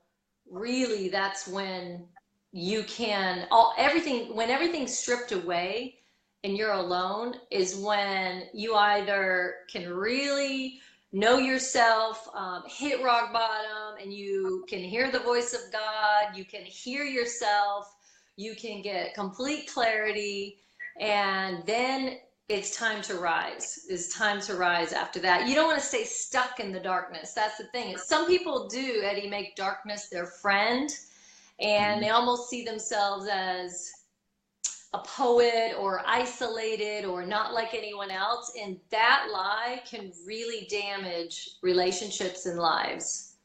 really that's when you can, when everything's stripped away and you're alone is when you either can really know yourself, hit rock bottom, and you can hear the voice of God, you can hear yourself, you can get complete clarity, and then it's time to rise. It's time to rise after that. You don't want to stay stuck in the darkness. That's the thing. Some people do, Eddie, make darkness their friend, and they almost see themselves as a poet or isolated or not like anyone else. And that lie can really damage relationships and lives.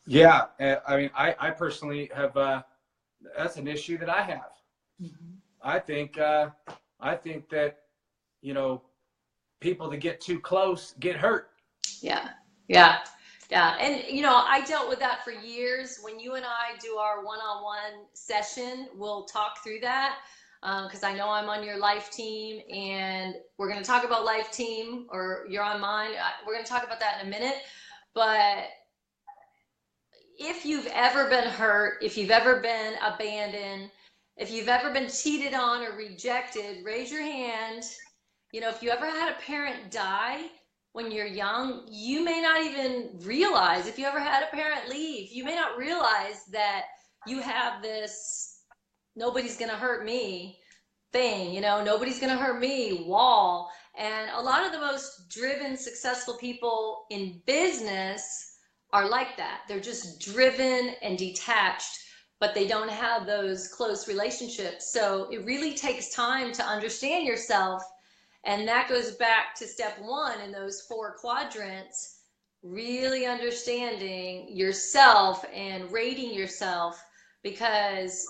Yeah. I mean, I personally have, that's an issue that I have. Mm-hmm. I think that, you know, people that get too close get hurt. Yeah. And, you know, I dealt with that for years. When you and I do our one-on-one session, we'll talk through that because I know I'm on your life team, and we're going to talk about life team, or you're on mine. We're going to talk about that in a minute. But if you've ever been hurt, if you've ever been abandoned, if you've ever been cheated on or rejected, raise your hand. You know, if you ever had a parent die when you're young, you may not even realize. If you ever had a parent leave, you may not realize that you have this nobody's gonna hurt me thing, you know, nobody's gonna hurt me wall. And a lot of the most driven, successful people in business are like that. They're just driven and detached, but they don't have those close relationships. So it really takes time to understand yourself. And that goes back to step 1 in those 4 quadrants, really understanding yourself and rating yourself, because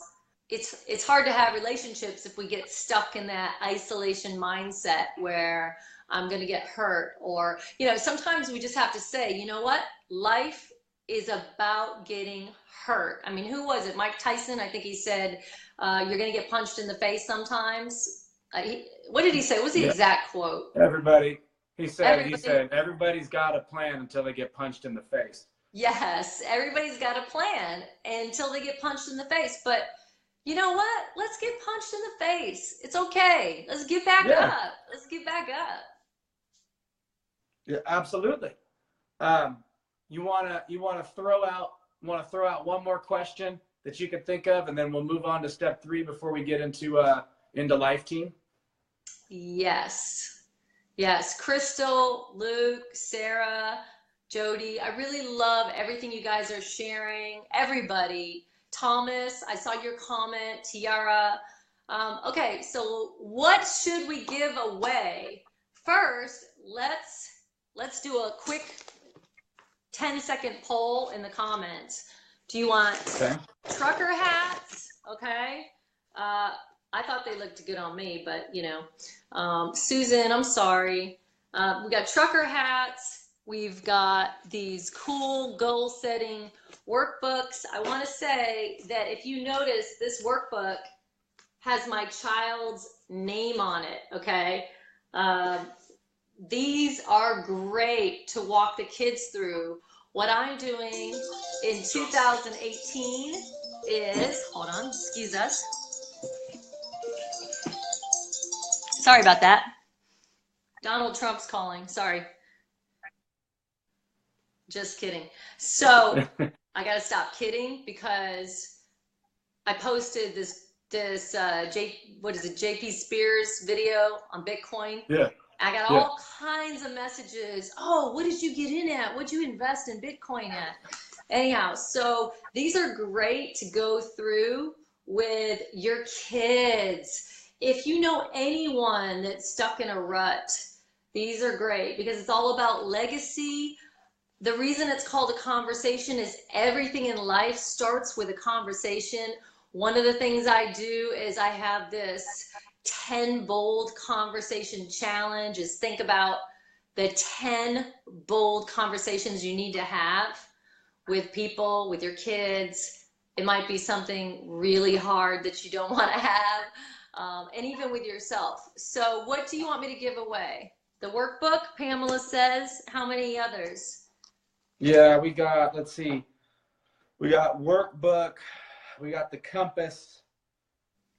it's hard to have relationships if we get stuck in that isolation mindset where I'm going to get hurt. Or, you know, sometimes we just have to say, you know what, life is about getting hurt. I mean, who was it? Mike Tyson, I think he said, you're going to get punched in the face sometimes. What did he say? What was the exact quote? He said, everybody's got a plan until they get punched in the face. Yes, everybody's got a plan until they get punched in the face. But you know what? Let's get punched in the face. It's okay. Let's get back up. Let's get back up. Yeah, absolutely. You wanna throw out one more question that you can think of, and then we'll move on to step 3 before we get into Life Team. Yes. Crystal, Luke, Sarah, Jody, I really love everything you guys are sharing. Everybody. Thomas, I saw your comment. Tiara. Okay, so what should we give away? First, let's do a quick 10-second poll in the comments. Do you want trucker hats? Okay. I thought they looked good on me, but you know, Susan, I'm sorry. We got trucker hats. We've got these cool goal setting workbooks. I want to say that if you notice, this workbook has my child's name on it. Okay. These are great to walk the kids through. What I'm doing in 2018 is, hold on, excuse us. Sorry about that. Donald Trump's calling, sorry. Just kidding. So I gotta stop kidding because I posted this JP Spears video on Bitcoin. Yeah. I got all kinds of messages. Oh, what did you get in at? What'd you invest in Bitcoin at? Anyhow, so these are great to go through with your kids. If you know anyone that's stuck in a rut, these are great because it's all about legacy. The reason it's called a conversation is everything in life starts with a conversation. One of the things I do is I have this 10 bold conversation challenge. Is think about the 10 bold conversations you need to have with people, with your kids. It might be something really hard that you don't want to have, and even with yourself. So what do you want me to give away? The workbook, Pamela says. How many others? Yeah, we got, let's see. We got workbook. We got the compass.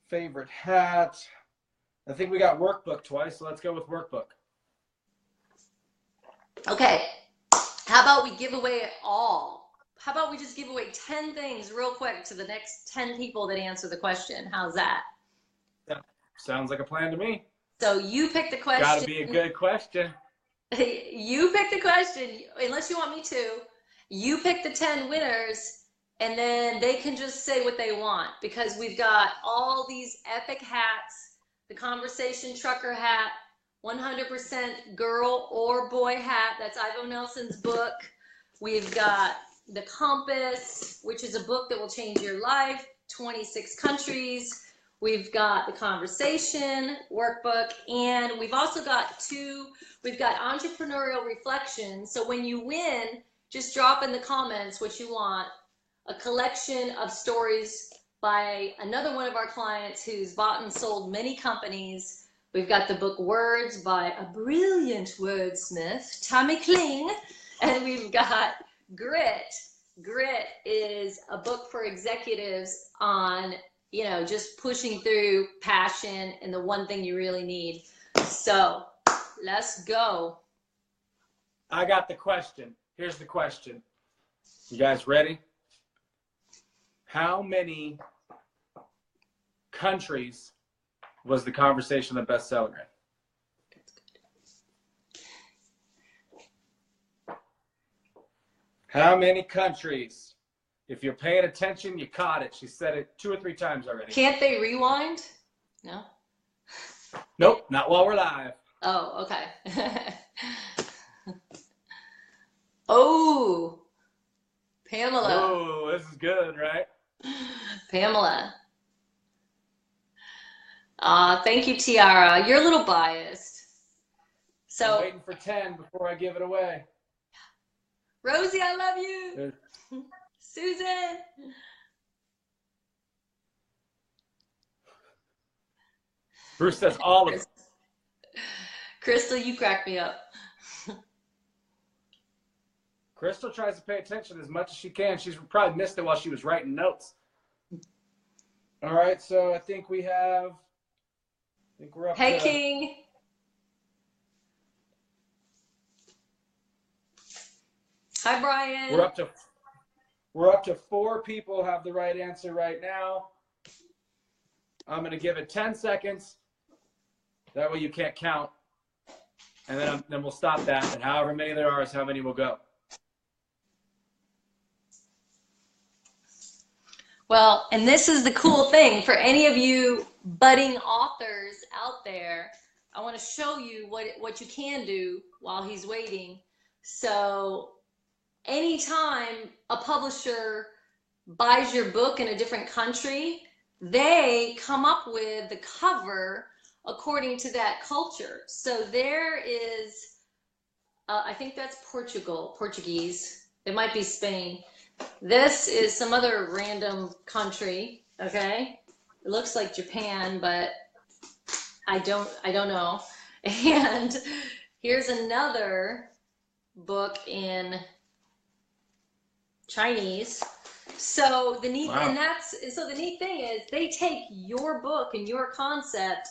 Favorite hat. I think we got workbook twice, so let's go with workbook. Okay. How about we give away it all? How about we just give away 10 things real quick to the next 10 people that answer the question? How's that? Yeah, sounds like a plan to me. So you pick the question. Gotta be a good question. You pick the question, unless you want me to. You pick the 10 winners, and then they can just say what they want because we've got all these epic hats, the conversation trucker hat, 100% girl or boy hat. That's Ivo Nelson's book. We've got the compass, which is a book that will change your life, 26 countries. We've got the conversation workbook, and we've also got we've got entrepreneurial reflections. So when you win, just drop in the comments what you want. A collection of stories by another one of our clients who's bought and sold many companies. We've got the book Words by a brilliant wordsmith, Tammy Kling, and we've got Grit. Grit is a book for executives on, you know, just pushing through passion and the one thing you really need. So let's go. I got the question. Here's the question. You guys ready? How many countries was the conversation the bestseller in? How many countries? If you're paying attention, you caught it. She said it 2 or 3 times already. Can't they rewind? No? Nope, not while we're live. Oh, okay. Oh, Pamela. Oh, this is good, right? Pamela. Thank you, Tiara. You're a little biased. So I'm waiting for 10 before I give it away. Rosie, I love you. Susan. Bruce says all of it. Crystal, you crack me up. Crystal tries to pay attention as much as she can. She's probably missed it while she was writing notes. All right, so I think we're up Hey, to... King. Hi, Brian. We're up to 4 people have the right answer right now. I'm going to give it 10 seconds. That way you can't count. And then we'll stop that. And however many there are is how many will go. Well, and this is the cool thing for any of you budding authors out there. I want to show you what you can do while he's waiting. So anytime a publisher buys your book in a different country, they come up with the cover according to that culture. So there is, I think that's Portuguese. It might be Spain. This is some other random country, okay? It looks like Japan, but I don't know. And here's another book in Chinese. So the neat the neat thing is they take your book and your concept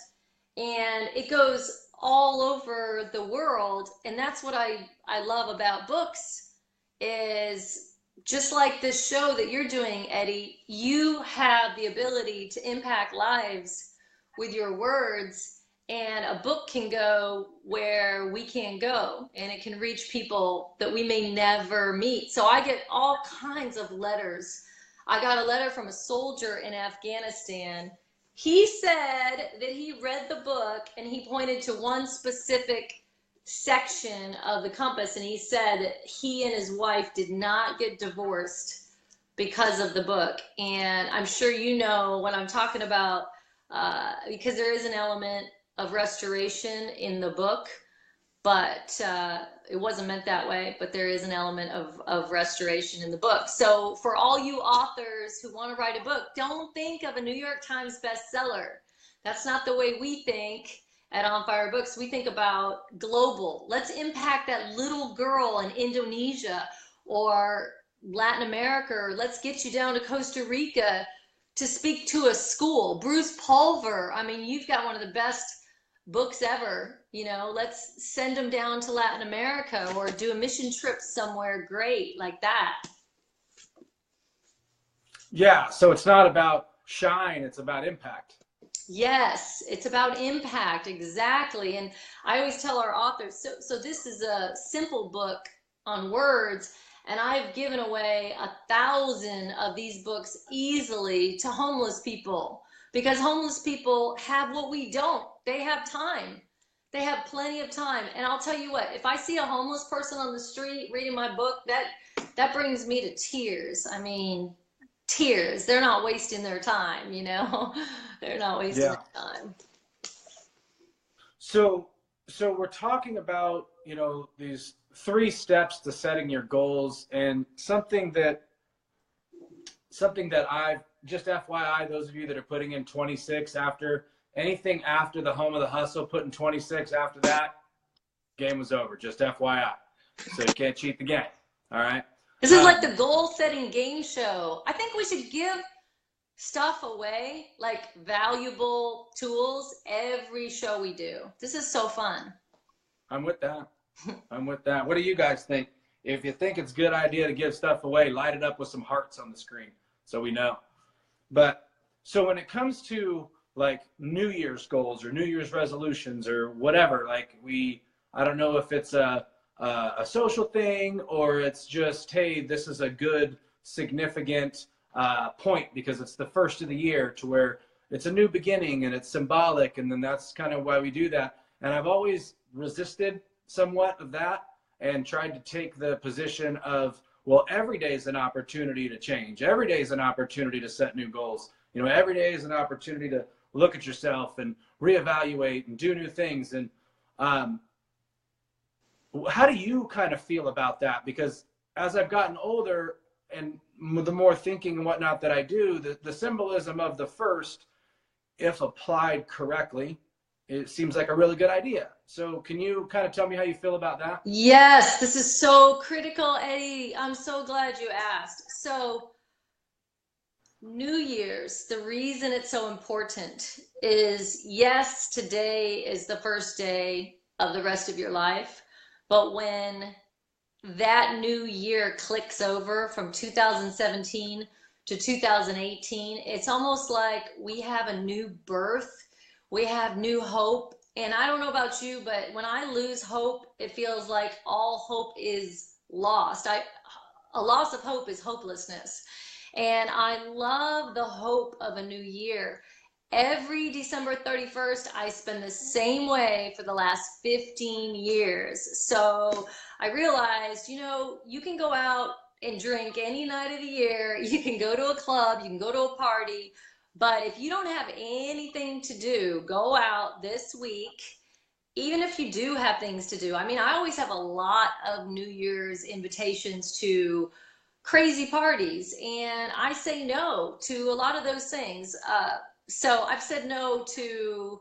and it goes all over the world. And that's what I love about books is just like this show that you're doing, Eddie, you have the ability to impact lives with your words, and a book can go where we can't go, and it can reach people that we may never meet. So I get all kinds of letters. I got a letter from a soldier in Afghanistan. He said that he read the book and he pointed to one specific section of the compass, and he said that he and his wife did not get divorced because of the book. And I'm sure you know what I'm talking about, because there is an element of restoration in the book, but it wasn't meant that way, but there is an element of restoration in the book. So for all you authors who want to write a book, don't think of a New York Times bestseller. That's not the way we think at OnFire Books. We think about global. Let's impact that little girl in Indonesia or Latin America, or let's get you down to Costa Rica to speak to a school. Bruce Pulver, I mean, you've got one of the best books ever. You know, let's send them down to Latin America or do a mission trip somewhere great like that. Yeah, so it's not about shine, it's about impact. Yes, it's about impact, exactly. And I always tell our authors, so this is a simple book on words, and I've given away 1,000 of these books easily to homeless people, because homeless people have what we don't. They have time. They have plenty of time. And I'll tell you what, if I see a homeless person on the street reading my book, that brings me to tears. I mean, tears. They're not wasting their time, you know. They're not wasting their time. So we're talking about, you know, these 3 steps to setting your goals, and something that I've just FYI, those of you that are putting in 26 after anything after the home of the hustle, putting 26 after that, game was over. Just FYI. So you can't cheat the game. All right. This is like the goal setting game show. I think we should give stuff away, like valuable tools, every show we do. This is so fun. I'm with that. I'm with that. What do you guys think? If you think it's a good idea to give stuff away, light it up with some hearts on the screen so we know. But so when it comes to like New Year's goals or New Year's resolutions or whatever, like I don't know if it's a social thing or it's just, hey, this is a good, significant point because it's the first of the year to where it's a new beginning and it's symbolic, and then that's kind of why we do that. And I've always resisted somewhat of that and tried to take the position of, well, every day is an opportunity to change. Every day is an opportunity to set new goals. You know, every day is an opportunity to look at yourself and reevaluate and do new things. And how do you kind of feel about that? Because as I've gotten older and the more thinking and whatnot that I do, the symbolism of the first, if applied correctly, it seems like a really good idea. So can you kind of tell me how you feel about that? Yes, this is so critical, Eddie. I'm so glad you asked. So New Year's, the reason it's so important is, yes, today is the first day of the rest of your life, but when that new year clicks over from 2017 to 2018, it's almost like we have a new birth, we have new hope. And I don't know about you, but when I lose hope, it feels like all hope is lost. A loss of hope is hopelessness. And I love the hope of a new year. Every December 31st, I spend the same way for the last 15 years. So I realized, you know, you can go out and drink any night of the year. You can go to a club, you can go to a party. But if you don't have anything to do, go out this week. Even if you do have things to do. I mean, I always have a lot of New Year's invitations to crazy parties, and I say no to a lot of those things. So I've said no to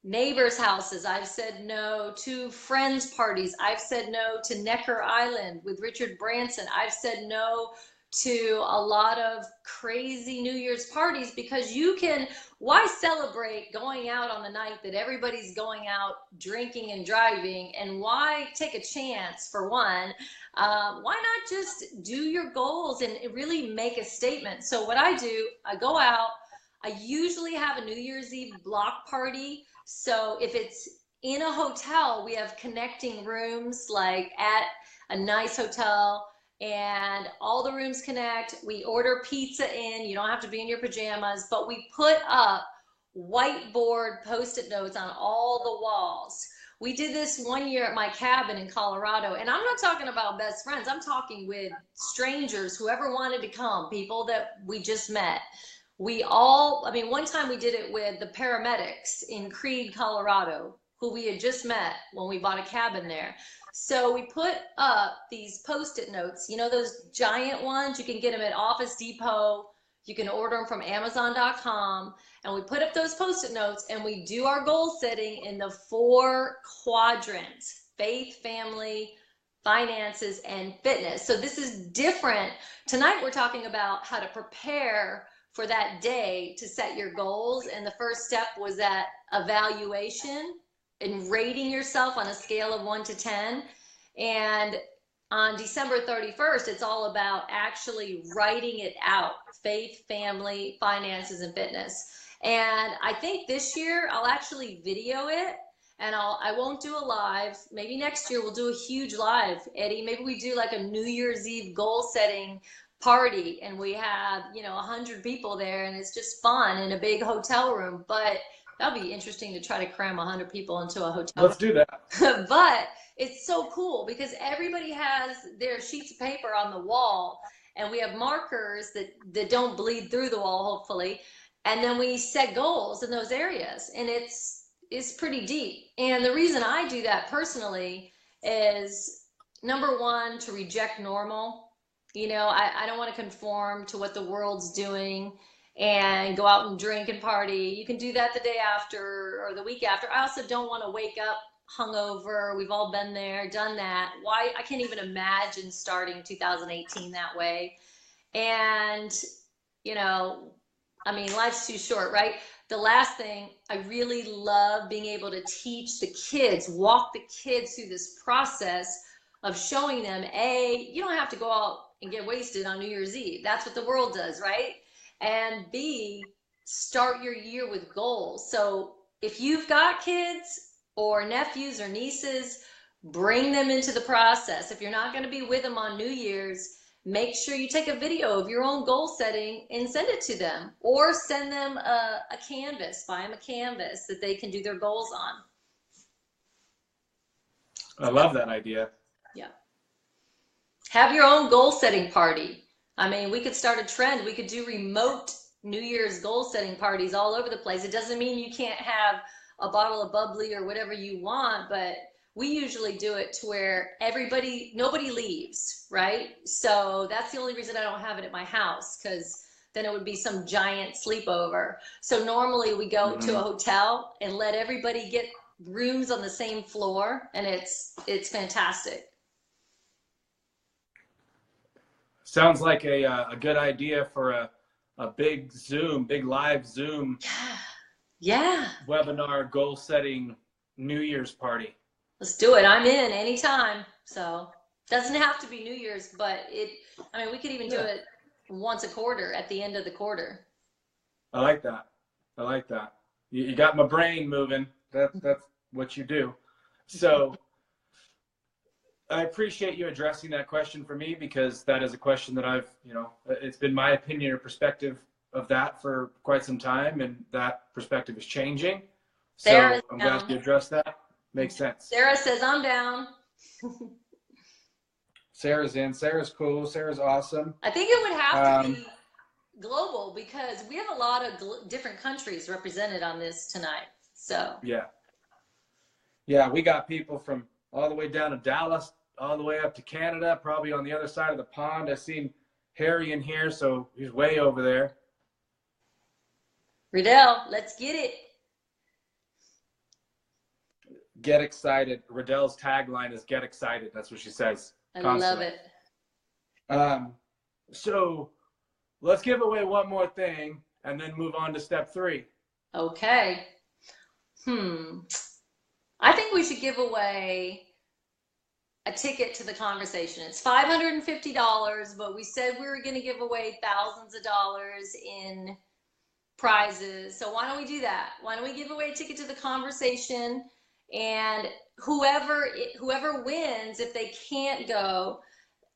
neighbors' houses. I've said no to friends' parties. I've said no to Necker Island with Richard Branson. I've said no to a lot of crazy New Year's parties because why celebrate going out on the night that everybody's going out drinking and driving? And why take a chance, for one? Why not just do your goals and really make a statement? So what I do, I go out, I usually have a New Year's Eve block party. So if it's in a hotel, we have connecting rooms, like at a nice hotel, and all the rooms connect. We order pizza in. You don't have to be in your pajamas, but we put up whiteboard Post-it notes on all the walls. We did this one year at my cabin in Colorado, and I'm not talking about best friends. I'm talking with strangers, whoever wanted to come, people that we just met. One time we did it with the paramedics in Creed, Colorado, who we had just met when we bought a cabin there. So we put up these Post-it notes, you know, those giant ones. You can get them at Office Depot. You can order them from Amazon.com. And we put up those Post-it notes and we do our goal setting in the 4 quadrants: faith, family, finances, and fitness. So this is different. Tonight we're talking about how to prepare for that day to set your goals. And the first step was that evaluation and rating yourself on a scale of 1 to 10. And on December 31st, it's all about actually writing it out: faith, family, finances, and fitness. And I think this year I'll actually video it, and I won't do a live. Maybe next year we'll do a huge live, Eddie. Maybe we do like a New Year's Eve goal setting party, and we have, 100 people there, and it's just fun in a big hotel room. But that'll be interesting to try to cram 100 people into a hotel. Let's do that. But it's so cool because everybody has their sheets of paper on the wall, and we have markers that don't bleed through the wall, hopefully. And then we set goals in those areas, and it's pretty deep. And the reason I do that personally is, number one, to reject normal. I don't want to conform to what the world's doing and go out and drink and party. You can do that the day after or the week after. I also don't want to wake up hungover. We've all been there, done that. Why? I can't even imagine starting 2018 that way. And, life's too short, right? The last thing, I really love being able to teach the kids, walk the kids through this process of showing them, A, you don't have to go out and get wasted on New Year's Eve. That's what the world does, right? And B, start your year with goals. So if you've got kids or nephews or nieces, bring them into the process. If you're not going to be with them on New Year's, make sure you take a video of your own goal setting and send it to them, or send them a canvas, buy them a canvas that they can do their goals on. I love that idea. Yeah. Have your own goal setting party. We could start a trend. We could do remote New Year's goal setting parties all over the place. It doesn't mean you can't have a bottle of bubbly or whatever you want, but we usually do it to where nobody leaves, right? So that's the only reason I don't have it at my house, because then it would be some giant sleepover. So normally we go to a hotel and let everybody get rooms on the same floor, and it's fantastic. Sounds like a good idea for a big live Zoom Yeah. webinar goal setting New Year's party. Let's do it. I'm in anytime. So doesn't have to be New Year's, but I mean, we could even do it once a quarter at the end of the quarter. I like that. I like that. You got my brain moving. That's what you do. So I appreciate you addressing that question for me, because that is a question that I've, it's been my opinion or perspective of that for quite some time, and that perspective is changing. So I'm glad you addressed that. Makes sense. Sarah says I'm down. Sarah's in. Sarah's cool. Sarah's awesome. I think it would have to be global, because we have a lot of different countries represented on this tonight. So yeah, we got people from all the way down to Dallas, all the way up to Canada, probably on the other side of the pond. I've seen Harry in here, so he's way over there. Riddell, let's get it. Get excited. Riddell's tagline is "Get excited." That's what she says. I love it. So let's give away one more thing and then move on to step 3. Okay. I think we should give away a ticket to the conversation. It's $550, but we said we were going to give away thousands of dollars in prizes. So why don't we do that? Why don't we give away a ticket to the conversation, and whoever wins, if they can't go,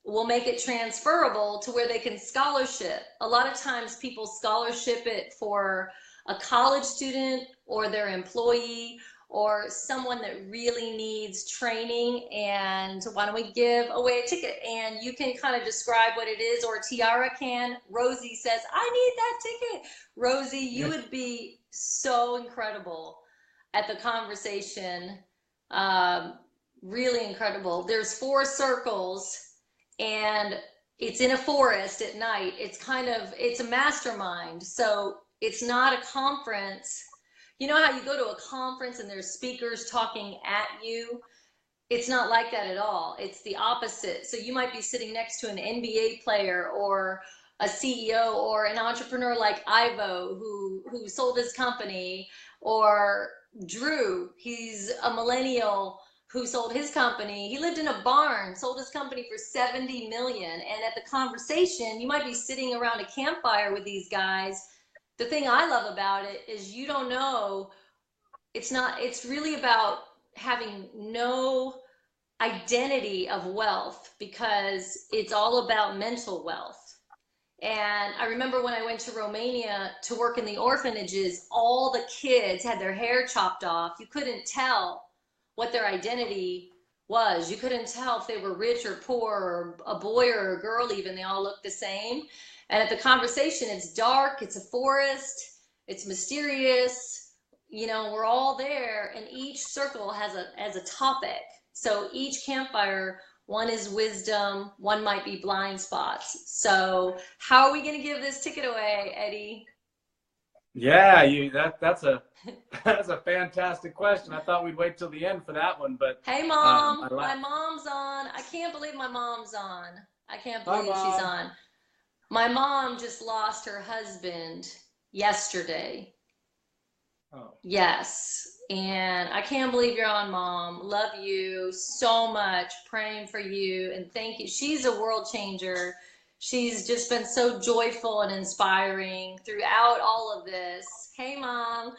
we'll make it transferable to where they can scholarship. A lot of times people scholarship it for a college student or their employee or someone that really needs training. And why don't we give away a ticket, and you can kind of describe what it is, or Tiara can. Rosie says, I need that ticket. Rosie, you would be so incredible at the conversation. Really incredible. There's 4 circles, and it's in a forest at night. It's a mastermind. So it's not a conference. You know how you go to a conference and there's speakers talking at you? It's not like that at all. It's the opposite. So you might be sitting next to an NBA player or a CEO or an entrepreneur like Ivo who sold his company, or Drew, he's a millennial who sold his company. He lived in a barn, sold his company for $70 million. And at the conversation, you might be sitting around a campfire with these guys. The thing I love about it is you don't know, it's really about having no identity of wealth, because it's all about mental wealth. And I remember when I went to Romania to work in the orphanages, all the kids had their hair chopped off. You couldn't tell what their identity was. You couldn't tell if they were rich or poor, or a boy or a girl even. They all looked the same. And at the conversation, it's dark, it's a forest, it's mysterious. We're all there, and each circle has a topic. So each campfire, one is wisdom, one might be blind spots. So how are we going to give this ticket away, Eddie? Yeah, that's a fantastic question. I thought we'd wait till the end for that one, but hey, Mom, my mom's on. I can't believe my mom's on. I can't believe she's on. My mom just lost her husband yesterday. Oh. Yes. And I can't believe you're on, Mom. Love you so much. Praying for you. And thank you. She's a world changer. She's just been so joyful and inspiring throughout all of this. Hey, Mom.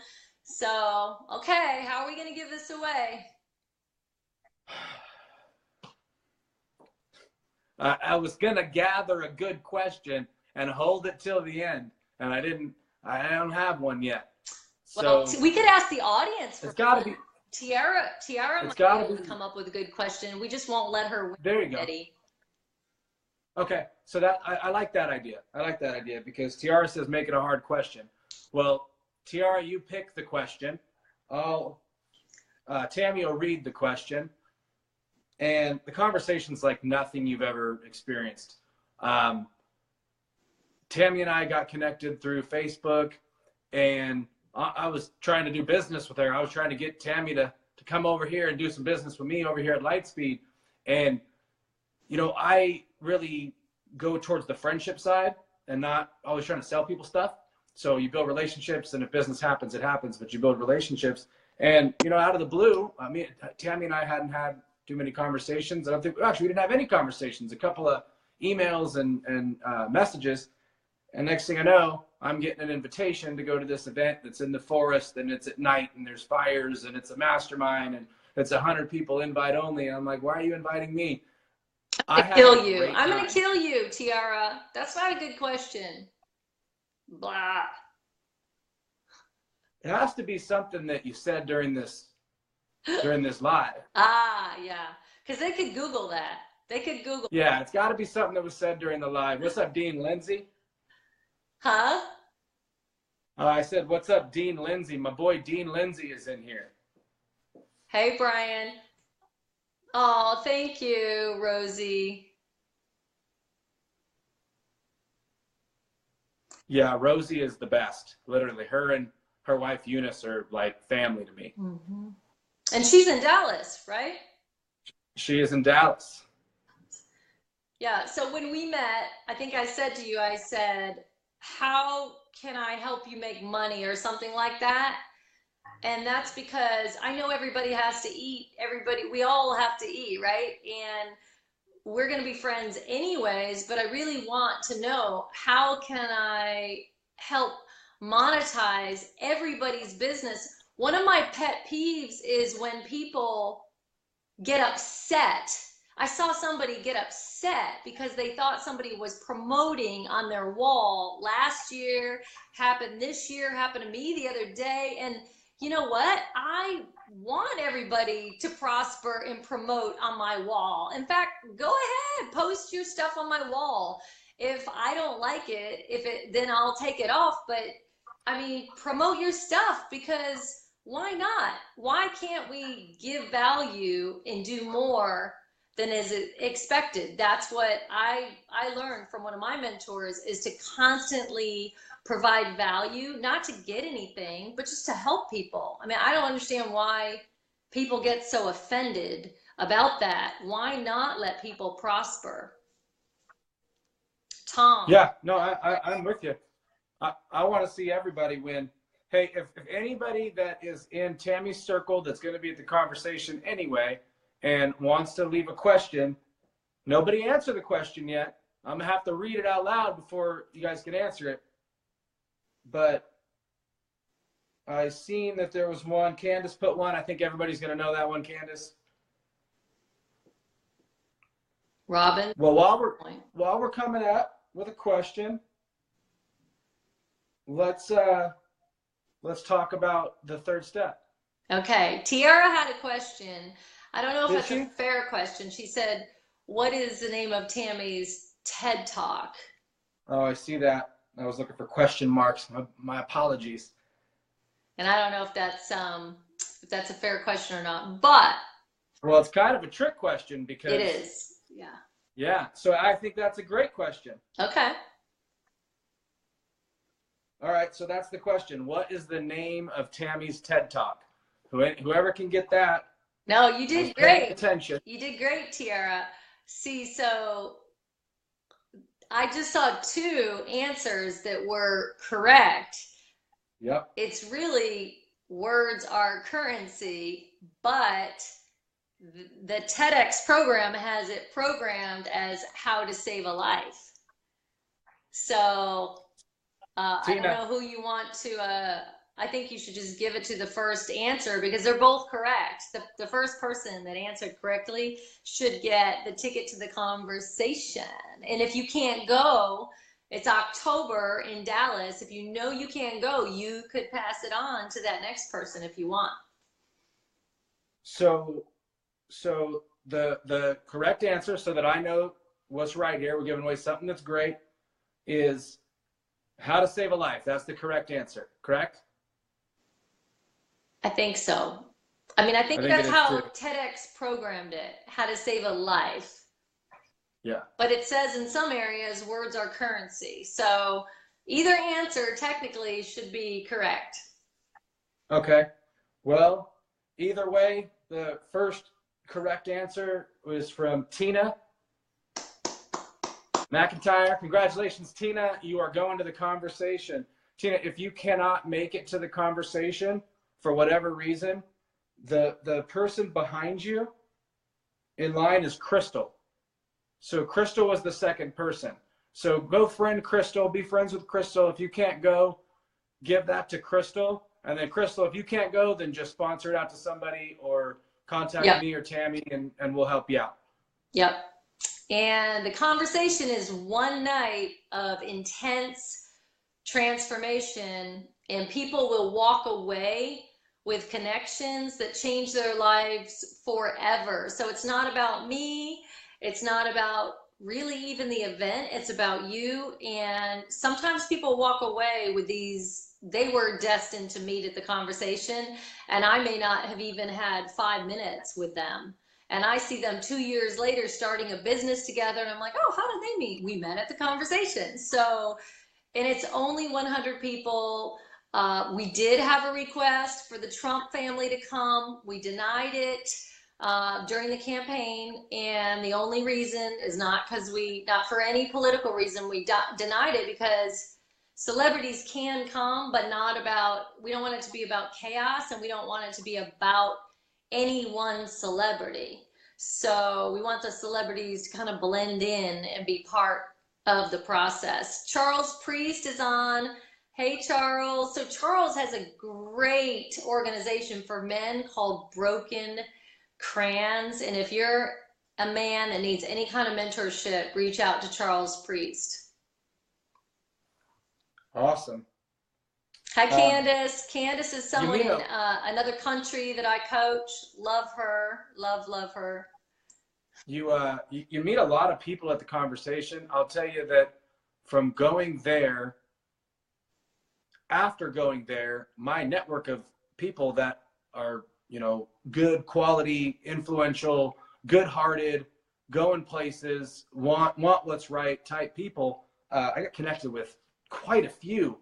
So, okay, how are we going to give this away? I was going to gather a good question and hold it till the end, and I don't have one yet. Well, we could ask the audience. It's got to be. Tiara might come up with a good question. We just won't let her win. There you go. Eddie. Okay, so that I like that idea. I like that idea, because Tiara says make it a hard question. Well, Tiara, you pick the question. Tammy will read the question. and the conversation's like nothing you've ever experienced. Tammy and I got connected through Facebook, and I was trying to do business with her. I was trying to get Tammy to come over here and do some business with me over here at Lightspeed. And, you know, I really go towards the friendship side and not always trying to sell people stuff. So you build relationships, and if business happens, it happens, but you build relationships. And, you know, out of the blue, I mean, Tammy and I hadn't had too many conversations. I don't think, actually, we didn't have any conversations, a couple of emails and messages. And next thing I know, I'm getting an invitation to go to this event that's in the forest, and it's at night, and there's fires, and it's a mastermind, and it's 100 people invite only. And I'm like, why are you inviting me? I'm gonna kill you, Tiara. That's not a good question. Blah. It has to be something that you said during this live. Ah, yeah. Because they could Google that. They could Google. Yeah, it's got to be something that was said during the live. What's up, Dean Lindsay? Huh? I said, what's up, Dean Lindsay? My boy Dean Lindsay is in here. Hey, Brian. Oh, thank you, Rosie. Yeah, Rosie is the best. Literally, her and her wife Eunice are like family to me. Mm-hmm. And she's in Dallas, right? She is in Dallas. Yeah, so when we met, I think I said to you, I said, how can I help you make money or something like that? And that's because I know everybody has to eat. We all have to eat, right? And we're going to be friends anyways, but I really want to know, how can I help monetize everybody's business? One of my pet peeves is when people get upset. I saw somebody get upset because they thought somebody was promoting on their wall. Last year, happened this year, happened to me the other day. And you know what? I want everybody to prosper and promote on my wall. In fact, go ahead, post your stuff on my wall. If I don't like it, then I'll take it off. But I mean, promote your stuff, because why not? Why can't we give value and do more than is expected? That's what I learned from one of my mentors, is to constantly provide value, not to get anything, but just to help people. I mean, I don't understand why people get so offended about that. Why not let people prosper? Tom. Yeah, no, I'm with you. I want to see everybody win. Hey, if anybody that is in Tammy's circle that's going to be at the conversation anyway and wants to leave a question, nobody answer the question yet. I'm going to have to read it out loud before you guys can answer it. But I seen that there was one. Candace put one. I think everybody's going to know that one, Candace. Robin. Well, while we're coming up with a question, let's talk about the third step. Okay, Tiara had a question. I don't know if that's Did she? a fair question. She said, what is the name of Tammy's TED Talk? Oh, I see that. I was looking for question marks. My apologies. And I don't know if that's a fair question or not, but Well, it's kind of a trick question because it is. Yeah. Yeah, so I think that's a great question. Okay. All right, so that's the question. What is the name of Tammy's TED Talk? Whoever can get that. No, you did Pay great. attention. You did great, Tiara. See, so I just saw 2 answers that were correct. Yep. It's really words are currency, but the TEDx program has it programmed as how to save a life. So I don't know who you want to, I think you should just give it to the first answer, because they're both correct. The first person that answered correctly should get the ticket to the conversation. And if you can't go, it's October in Dallas. If you know you can't go, you could pass it on to that next person if you want. So the correct answer, so that I know what's right here, we're giving away something that's great, is how to save a life. That's the correct answer, correct? I think so. I mean, I think it that's is how too. TEDx programmed it, how to save a life. Yeah. But it says in some areas, words are currency. So either answer technically should be correct. Okay. Well, either way, the first correct answer was from Tina McIntyre. Congratulations, Tina. You are going to the conversation. Tina, if you cannot make it to the conversation for whatever reason, the person behind you in line is Crystal. So Crystal was the second person. So go friend Crystal, be friends with Crystal. If you can't go, give that to Crystal. And then Crystal, if you can't go, then just sponsor it out to somebody or contact me or Tammy and we'll help you out. Yep. And the conversation is one night of intense transformation, and people will walk away with connections that change their lives forever. So it's not about me. It's not about really even the event. It's about you. And sometimes people walk away with these, they were destined to meet at the conversation, and I may not have even had 5 minutes with them. And I see them 2 years later starting a business together, and I'm like, oh, how did they meet? We met at the conversation. So, and it's only 100 people. We did have a request for the Trump family to come. We denied it during the campaign, and the only reason is not for any political reason. We denied it because celebrities can come, but we don't want it to be about chaos, and we don't want it to be about any one celebrity. So we want the celebrities to kind of blend in and be part of the process. Charles Priest is on. Hey, Charles. So Charles has a great organization for men called Broken Crayons. And if you're a man that needs any kind of mentorship, reach out to Charles Priest. Awesome. Hi, Candace. Candace is someone in another country that I coach. Love her. Love her. You meet a lot of people at the conversation. I'll tell you that from going there, after going there, my network of people that are, good quality, influential, good-hearted, going places, want what's right type people, I got connected with quite a few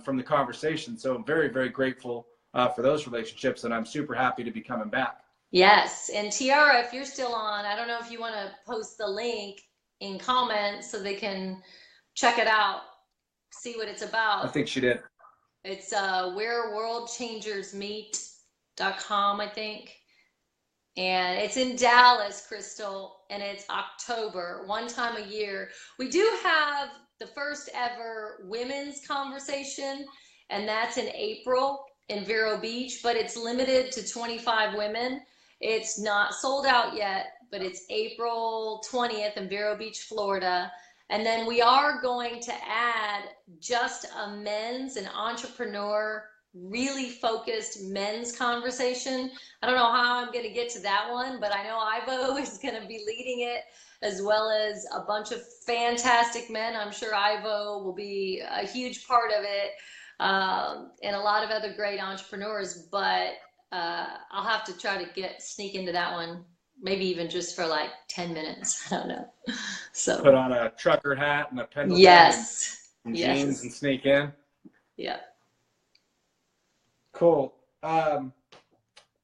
from the conversation. So I'm very, very grateful for those relationships, and I'm super happy to be coming back. Yes. And Tiara, if you're still on, I don't know if you want to post the link in comments so they can check it out, see what it's about. I think she did. It's whereworldchangersmeet.com, I think. And it's in Dallas, Crystal, and it's October, one time a year. We do have the first ever women's conversation, and that's in April in Vero Beach, but it's limited to 25 women. It's not sold out yet, but it's April 20th in Vero Beach, Florida. And then we are going to add just a men's and entrepreneur, really focused men's conversation. I don't know how I'm going to get to that one, but I know Ivo is going to be leading it, as well as a bunch of fantastic men. I'm sure Ivo will be a huge part of it, and a lot of other great entrepreneurs. But I'll have to try to sneak into that one, maybe even just for like 10 minutes. I don't know. So put on a trucker hat and a pendulum. Yes. And jeans and sneak in. Yeah. Cool. That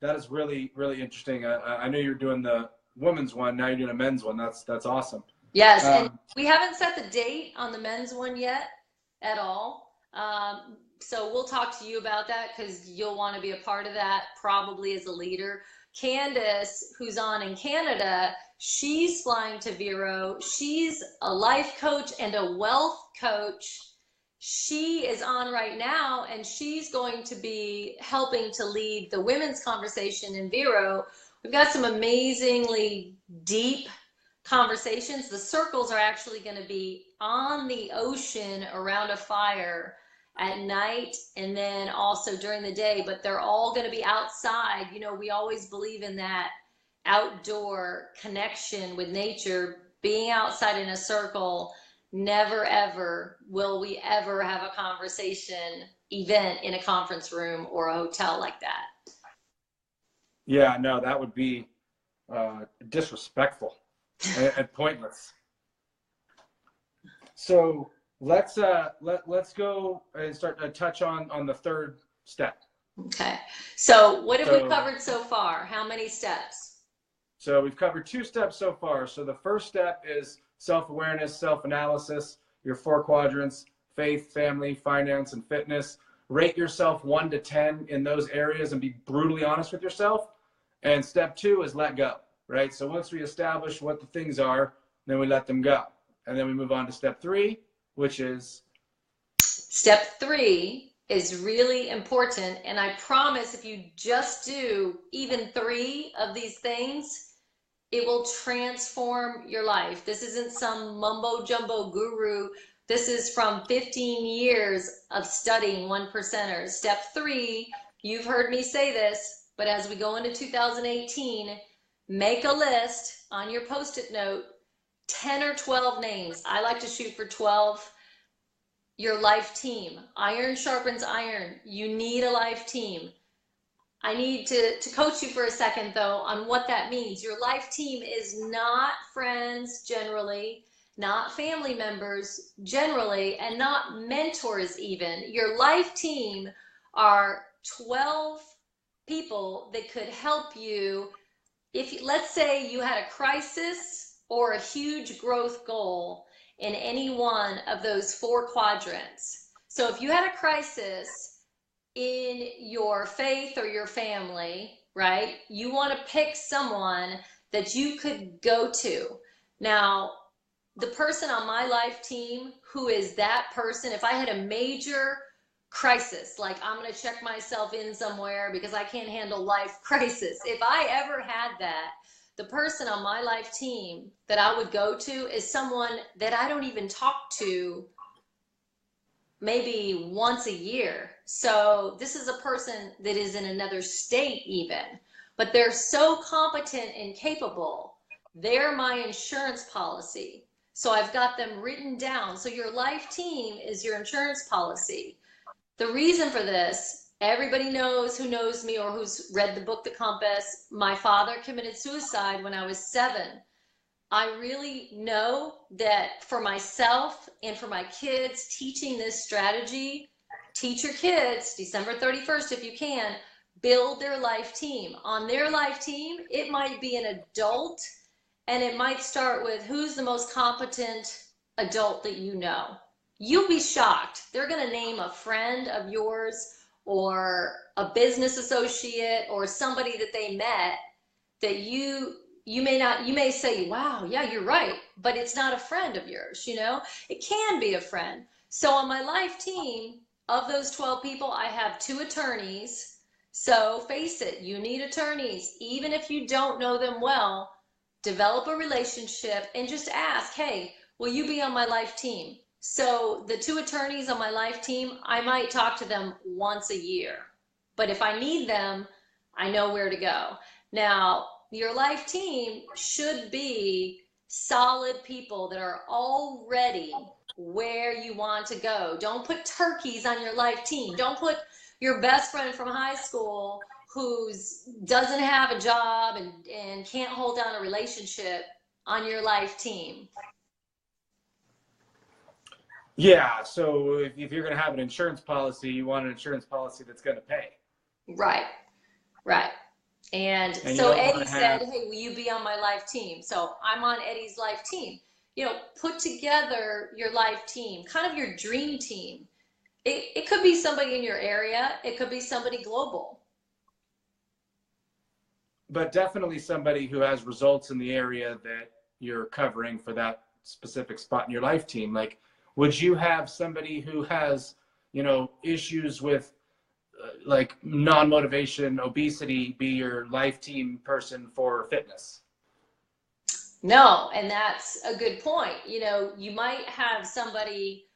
is really, really interesting. I know you're doing the women's one. Now you're doing a men's one. That's awesome. Yes. And we haven't set the date on the men's one yet at all. So we'll talk to you about that because you'll want to be a part of that, probably as a leader. Candace, who's on in Canada, she's flying to Vero. She's a life coach and a wealth coach. She is on right now, and she's going to be helping to lead the women's conversation in Vero. We've got some amazingly deep conversations. The circles are actually going to be on the ocean around a fire at night and then also during the day, but they're all going to be outside. We always believe in that outdoor connection with nature, being outside in a circle. Never ever will we ever have a conversation event in a conference room or a hotel like that. Yeah, no, that would be disrespectful and pointless. So let's go and start to touch on the third step. Okay. So what have we covered so far? How many steps? So we've covered 2 steps so far. So the first step is self-awareness, self-analysis, your 4 quadrants: faith, family, finance, and fitness. Rate yourself 1 to 10 in those areas and be brutally honest with yourself. And step 2 is let go, right? So once we establish what the things are, then we let them go. And then we move on to step 3, which is? Step 3 is really important. And I promise if you just do even 3 of these things, it will transform your life. This isn't some mumbo jumbo guru. This is from 15 years of studying 1%ers. Step 3, you've heard me say this, but as we go into 2018, make a list on your Post-it note, 10 or 12 names. I like to shoot for 12. Your life team. Iron sharpens iron. You need a life team. I need to coach you for a second, though, on what that means. Your life team is not friends generally, not family members generally, and not mentors even. Your life team are 12 people that could help you. If, let's say you had a crisis or a huge growth goal in any one of those 4 quadrants. So if you had a crisis in your faith or your family, right? You want to pick someone that you could go to. Now, the person on my life team who is that person, if I had a major crisis, like I'm going to check myself in somewhere because I can't handle life crisis. If I ever had that, the person on my life team that I would go to is someone that I don't even talk to maybe once a year. So this is a person that is in another state even, but they're so competent and capable. They're my insurance policy. So I've got them written down. So your life team is your insurance policy. The reason for this, everybody knows who knows me or who's read the book, The Compass. My father committed suicide when I was 7. I really know that for myself and for my kids, teaching this strategy, teach your kids December 31st if you can, build their life team. On their life team, it might be an adult, and it might start with who's the most competent adult that you know. You'll be shocked. They're going to name a friend of yours or a business associate or somebody that they met that you may say, wow, yeah, you're right, but it's not a friend of yours, you know? It can be a friend. So on my life team, of those 12 people, I have 2 attorneys. So face it, you need attorneys. Even if you don't know them well, develop a relationship and just ask, hey, will you be on my life team? So the 2 attorneys on my life team, I might talk to them once a year. But if I need them, I know where to go. Now, your life team should be solid people that are already where you want to go. Don't put turkeys on your life team. Don't put your best friend from high school who doesn't have a job and can't hold down a relationship on your life team. Yeah, so if you're going to have an insurance policy, you want an insurance policy that's going to pay. Right, right. And so Eddie said, hey, will you be on my life team? So I'm on Eddie's life team. You know, put together your life team, kind of your dream team. It could be somebody in your area. It could be somebody global. But definitely somebody who has results in the area that you're covering for that specific spot in your life team. Like, would you have somebody who has, you know, issues with like non-motivation, obesity be your life team person for fitness? No, and that's a good point. You know, you might have somebody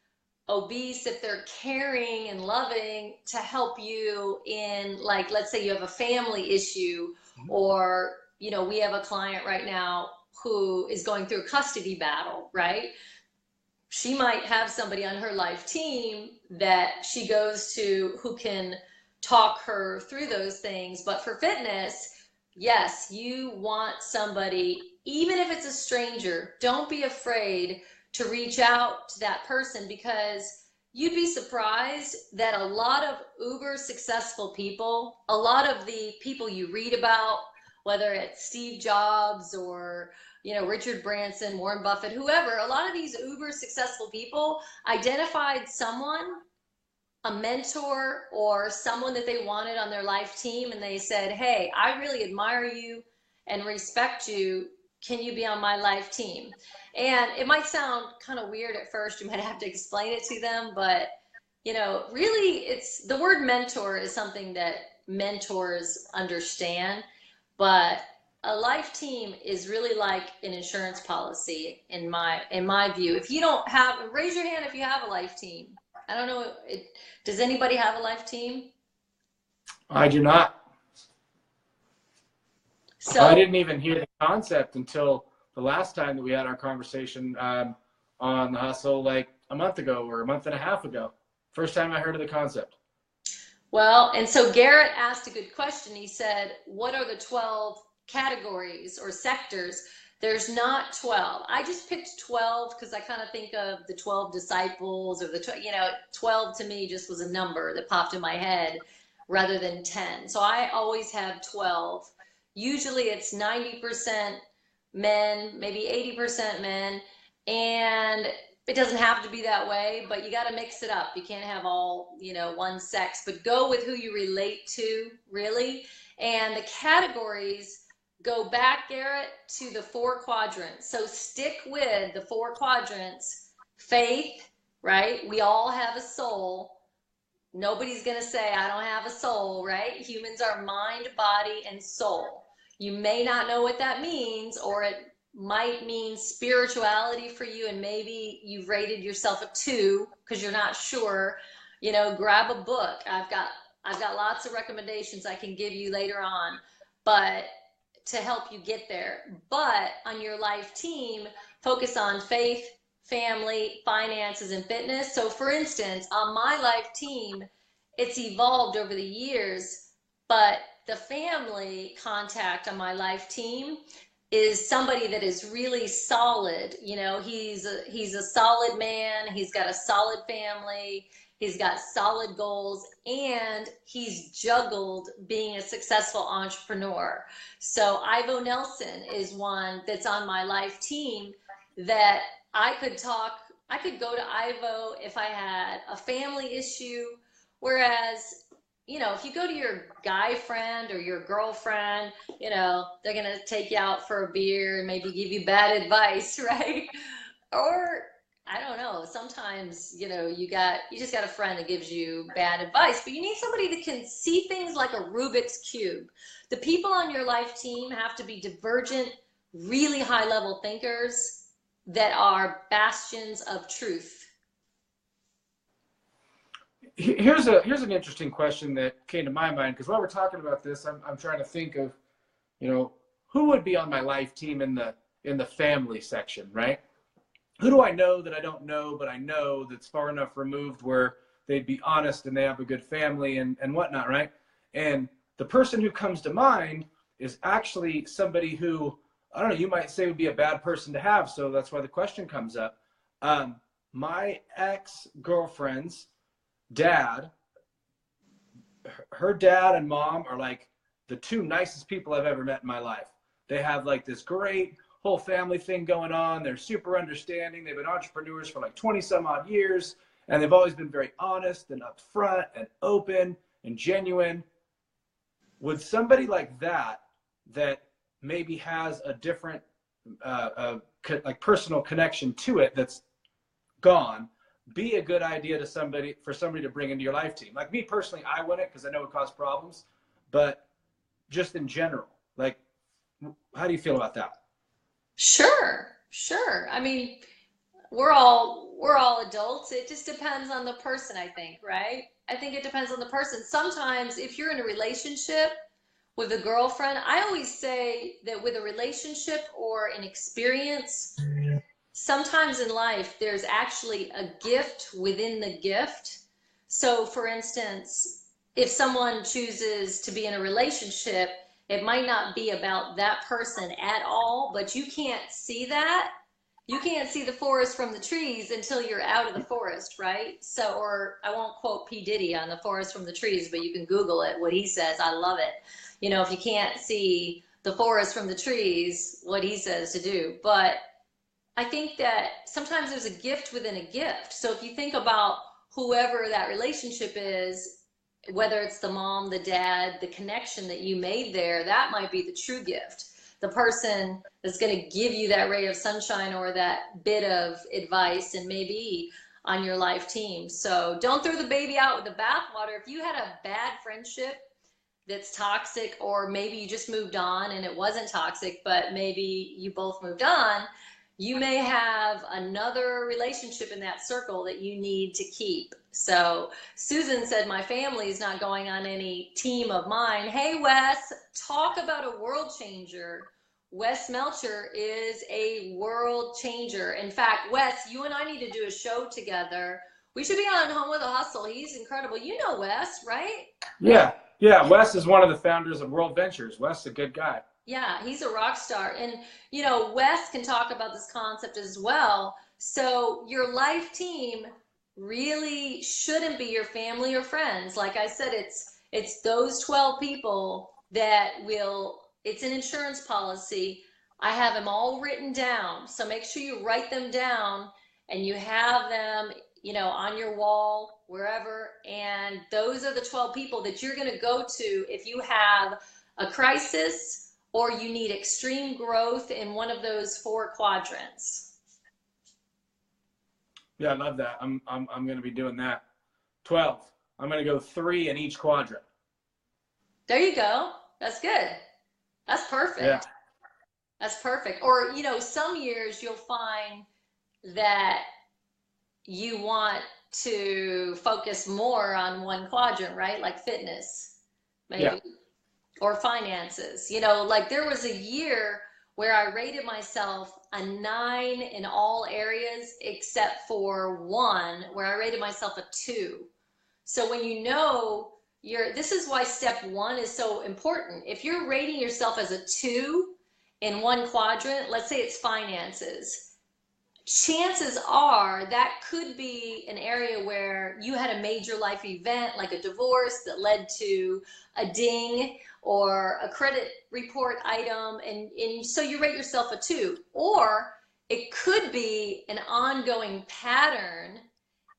obese if they're caring and loving to help you in, like, let's say you have a family issue, or, you know, we have a client right now who is going through a custody battle, right? She might have somebody on her life team that she goes to who can talk her through those things. But for fitness, Yes, you want somebody, even if it's a stranger, don't be afraid to reach out to that person, because you'd be surprised that a lot of uber successful people, a lot of the people you read about, whether it's Steve Jobs or Richard Branson, Warren Buffett, whoever, a lot of these uber successful people identified someone, a mentor or someone that they wanted on their life team, and they said, hey, I really admire you and respect you, can you be on my life team? And it might sound kind of weird at first, you might have to explain it to them, but really, it's the word mentor is something that mentors understand, but a life team is really like an insurance policy in my view. If you don't have, raise your hand if you have a life team. I don't know. Does anybody have a life team? I do not. So I didn't even hear the concept until the last time that we had our conversation on The Hustle, like a month ago or a month and a half ago. First time I heard of the concept. Well, and so Garrett asked a good question. He said, what are the 12 categories or sectors? There's not 12. I just picked 12 because I kind of think of the 12 disciples, or 12 to me just was a number that popped in my head rather than 10. So I always have 12. Usually it's 90% men, maybe 80% men, and it doesn't have to be that way, but you got to mix it up. You can't have all, one sex, but go with who you relate to, really. And the categories go back, Garrett, to the 4 quadrants. So stick with the 4 quadrants. Faith, right? We all have a soul. Nobody's going to say, I don't have a soul, right? Humans are mind, body, and soul. You may not know what that means, or it might mean spirituality for you, and maybe you've rated yourself a 2 because you're not sure. Grab a book. I've got lots of recommendations I can give you later on, but to help you get there. But on your life team, focus on faith, family, finances, and fitness. So for instance, on my life team, it's evolved over the years, but the family contact on my life team is somebody that is really solid. He's a solid man. He's got a solid family. He's got solid goals, and he's juggled being a successful entrepreneur. So Ivo Nelson is one that's on my life team that I could go to Ivo if I had a family issue. Whereas, if you go to your guy friend or your girlfriend, they're going to take you out for a beer and maybe give you bad advice, right? Or I don't know. Sometimes, you just got a friend that gives you bad advice, but you need somebody that can see things like a Rubik's Cube. The people on your life team have to be divergent, really high level thinkers that are bastions of truth. Here's an interesting question that came to my mind, because while we're talking about this, I'm trying to think of, who would be on my life team in the family section, right? Who do I know that I don't know, but I know that's far enough removed where they'd be honest and they have a good family and whatnot, right? And the person who comes to mind is actually somebody who, I don't know, you might say would be a bad person to have. So that's why the question comes up. My ex-girlfriend's dad, her dad and mom are like the 2 nicest people I've ever met in my life. They have like this great whole family thing going on. They're super understanding. They've been entrepreneurs for like 20 some odd years, and they've always been very honest and upfront and open and genuine. Would somebody like that maybe has a different like personal connection to it that's gone, be a good idea for somebody to bring into your life team? Like me personally, I wouldn't, because I know it causes problems, but just in general, like, how do you feel about that? Sure. I mean, we're all adults. It just depends on the person, I think, right? I think it depends on the person. Sometimes if you're in a relationship with a girlfriend, I always say that with a relationship or an experience, sometimes in life, there's actually a gift within the gift. So for instance, if someone chooses to be in a relationship It might not be about that person at all, but you can't see that. You can't see the forest from the trees until you're out of the forest, right? So, or I won't quote P. Diddy on the forest from the trees, but you can Google it, what he says. I love it. You know, if you can't see the forest from the trees, what he says to do. But I think that sometimes there's a gift within a gift. So if you think about whoever that relationship is, whether it's the mom, the dad, the connection that you made there, that might be the true gift. The person that's going to give you that ray of sunshine or that bit of advice and maybe on your life team. So don't throw the baby out with the bathwater. If you had a bad friendship that's toxic, or maybe you just moved on and it wasn't toxic, but maybe you both moved on, you may have another relationship in that circle that you need to keep. So Susan said, my family is not going on any team of mine. Hey, Wes, talk about a world changer. Wes Melcher is a world changer. In fact, Wes, you and I need to do a show together. We should be on Home with a Hustle. He's incredible. You know Wes, right? Yeah. Yeah. Wes is one of the founders of World Ventures. Wes is a good guy. Yeah, he's a rock star. And, you know, Wes can talk about this concept as well. So your life team really shouldn't be your family or friends. Like I said, it's those 12 people that will, it's an insurance policy. I have them all written down. So make sure you write them down and you have them, you know, on your wall, wherever. And those are the 12 people that you're going to go to if you have a crisis or you need extreme growth in one of those 4 quadrants. Yeah, I love that. I'm going to be doing that. 12. I'm going to go 3 in each quadrant. There you go. That's good. That's perfect. Yeah. That's perfect. Or, you know, some years you'll find that you want to focus more on one quadrant, right? Like fitness, maybe. Yeah. Or finances. You know, like there was a year where I rated myself a 9 in all areas except for one where I rated myself a 2. So when you know this is why step 1 is so important. If you're rating yourself as a 2 in one quadrant, let's say it's finances, chances are that could be an area where you had a major life event like a divorce that led to a ding or a credit report item, and so you rate yourself a 2. Or it could be an ongoing pattern,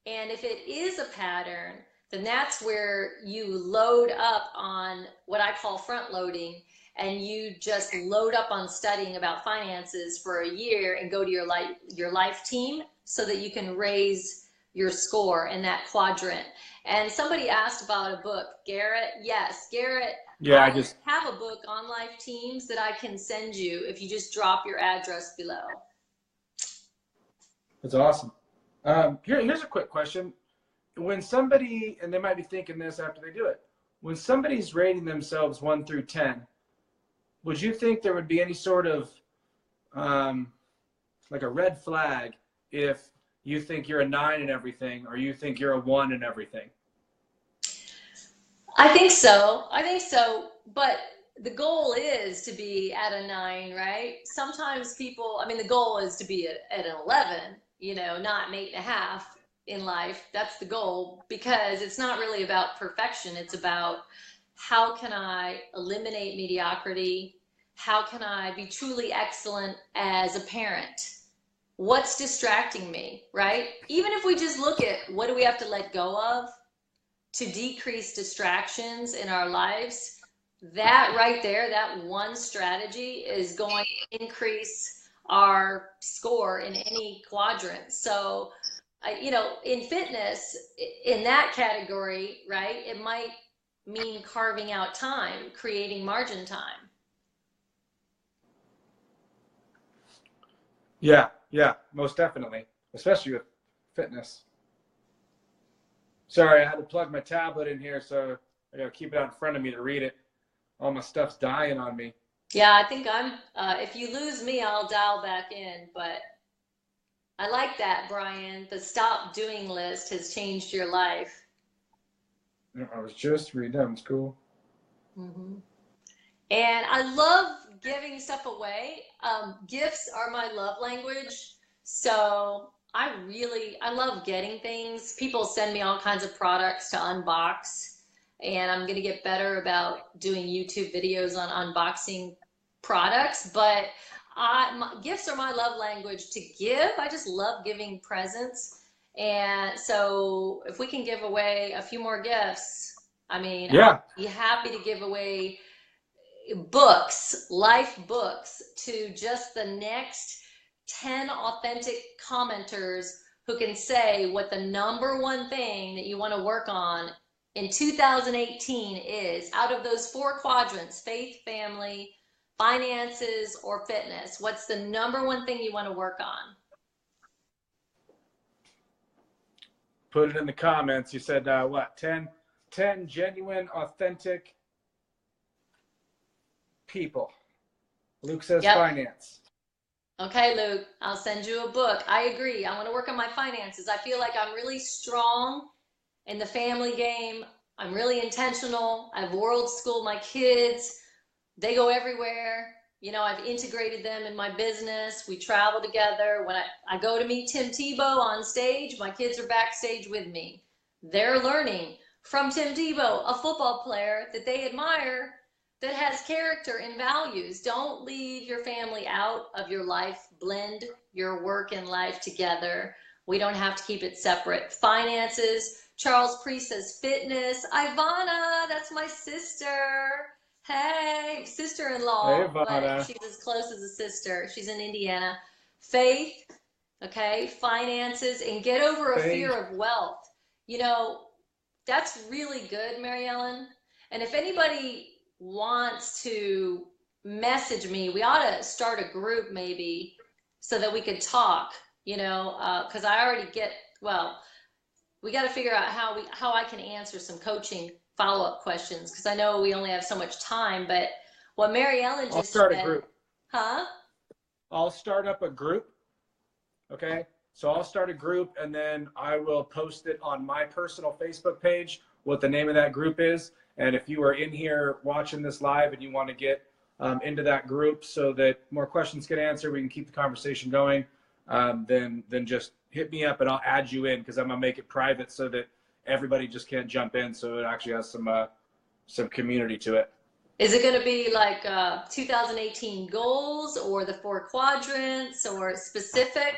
and if it is a pattern, then that's where you load up on what I call front loading, and you just load up on studying about finances for a year and go to your life team so that you can raise your score in that quadrant. And somebody asked about a book. Garrett, yes, Garrett. Yeah, I just have a book on life teams that I can send you if you just drop your address below. That's awesome. Here's a quick question. When somebody, and they might be thinking this after they do it, when somebody's rating themselves 1 through 10, would you think there would be any sort of like a red flag if you think you're a 9 in everything or you think you're a 1 in everything? I think so. But the goal is to be at a 9, right? Sometimes people, I mean, the goal is to be at an 11, you know, not an 8.5 in life. That's the goal, because it's not really about perfection. It's about how can I eliminate mediocrity? How can I be truly excellent as a parent? What's distracting me, right? Even if we just look at what do we have to let go of to decrease distractions in our lives, that right there, that one strategy is going to increase our score in any quadrant. So, you know, in fitness, in that category, right, it might mean carving out time, creating margin time. Yeah, most definitely, especially with fitness. Sorry, I had to plug my tablet in here, so I gotta keep it out in front of me to read it. All my stuff's dying on me. Yeah, I think if you lose me, I'll dial back in, but I like that, Brian. The stop doing list has changed your life. I was just reading them. It's cool. Mm-hmm. And I love giving stuff away. Gifts are my love language. So I love getting things. People send me all kinds of products to unbox, and I'm going to get better about doing YouTube videos on unboxing products. But gifts are my love language to give. I just love giving presents. And so if we can give away a few more gifts, I mean, Yeah. I'll be happy to give away books, life books, to just the next 10 authentic commenters who can say what the #1 thing that you want to work on in 2018 is, out of those 4 quadrants: faith, family, finances, or fitness. What's the #1 thing you want to work on? Put it in the comments. You said what? 10 genuine, authentic people. Luke says Yep. finance. Okay, Luke, I'll send you a book. I agree. I want to work on my finances. I feel like I'm really strong in the family game. I'm really intentional. I've world schooled my kids. They go everywhere. You know, I've integrated them in my business. We travel together. When I go to meet Tim Tebow on stage, my kids are backstage with me. They're learning from Tim Tebow, a football player that they admire, that has character and values. Don't leave your family out of your life. Blend your work and life together. We don't have to keep it separate. Finances. Charles Priest says fitness. Ivana, that's my sister. Hey, sister-in-law. Hey, Ivana. But she's as close as a sister. She's in Indiana. Faith. Okay. Finances. And get over a fear of wealth. You know, that's really good, Mary Ellen. And if anybody wants to message me, we ought to start a group maybe so that we could talk, you know, because I already get, well, we got to figure out how I can answer some coaching follow-up questions, because I know we only have so much time. But what Mary Ellen just said. I'll start a group. Huh? I'll start up a group. Okay. So I'll start a group, and then I will post it on my personal Facebook page, what the name of that group is. And if you are in here watching this live and you want to get into that group so that more questions get answered, we can keep the conversation going, then just hit me up and I'll add you in, because I'm going to make it private so that everybody just can't jump in. So it actually has some community to it. Is it going to be like 2018 goals, or the 4 quadrants, or specific?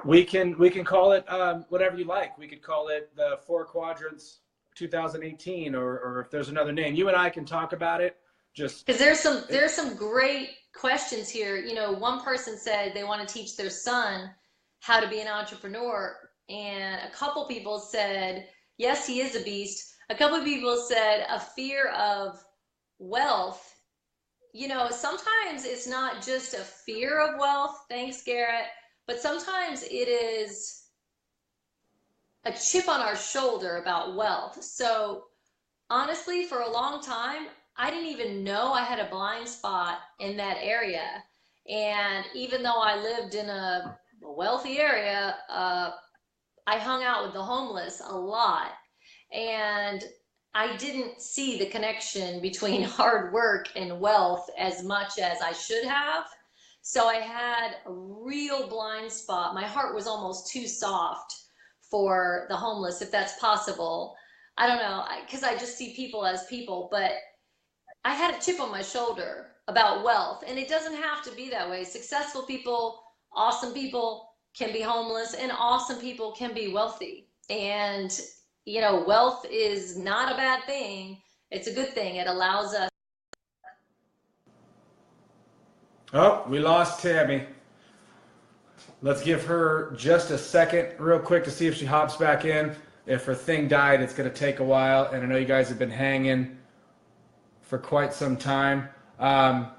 We can call it whatever you like. We could call it the 4 quadrants 2018, or if there's another name, you and I can talk about it. Just because there's some great questions here. You know, one person said they want to teach their son how to be an entrepreneur, and a couple people said yes, he is a beast. A couple of people said a fear of wealth. You know, sometimes it's not just a fear of wealth. Thanks, Garrett. But sometimes it is a chip on our shoulder about wealth. So honestly, for a long time, I didn't even know I had a blind spot in that area. And even though I lived in a wealthy area, I hung out with the homeless a lot. And I didn't see the connection between hard work and wealth as much as I should have. So I had a real blind spot. My heart was almost too soft for the homeless, if that's possible. I don't know, because I just see people as people, but I had a chip on my shoulder about wealth, and it doesn't have to be that way. Successful people, awesome people can be homeless, and awesome people can be wealthy. And, you know, wealth is not a bad thing. It's a good thing. It allows us. Oh, we lost Tammy. Let's give her just a second real quick to see if she hops back in. If her thing died, it's going to take a while. And I know you guys have been hanging for quite some time. How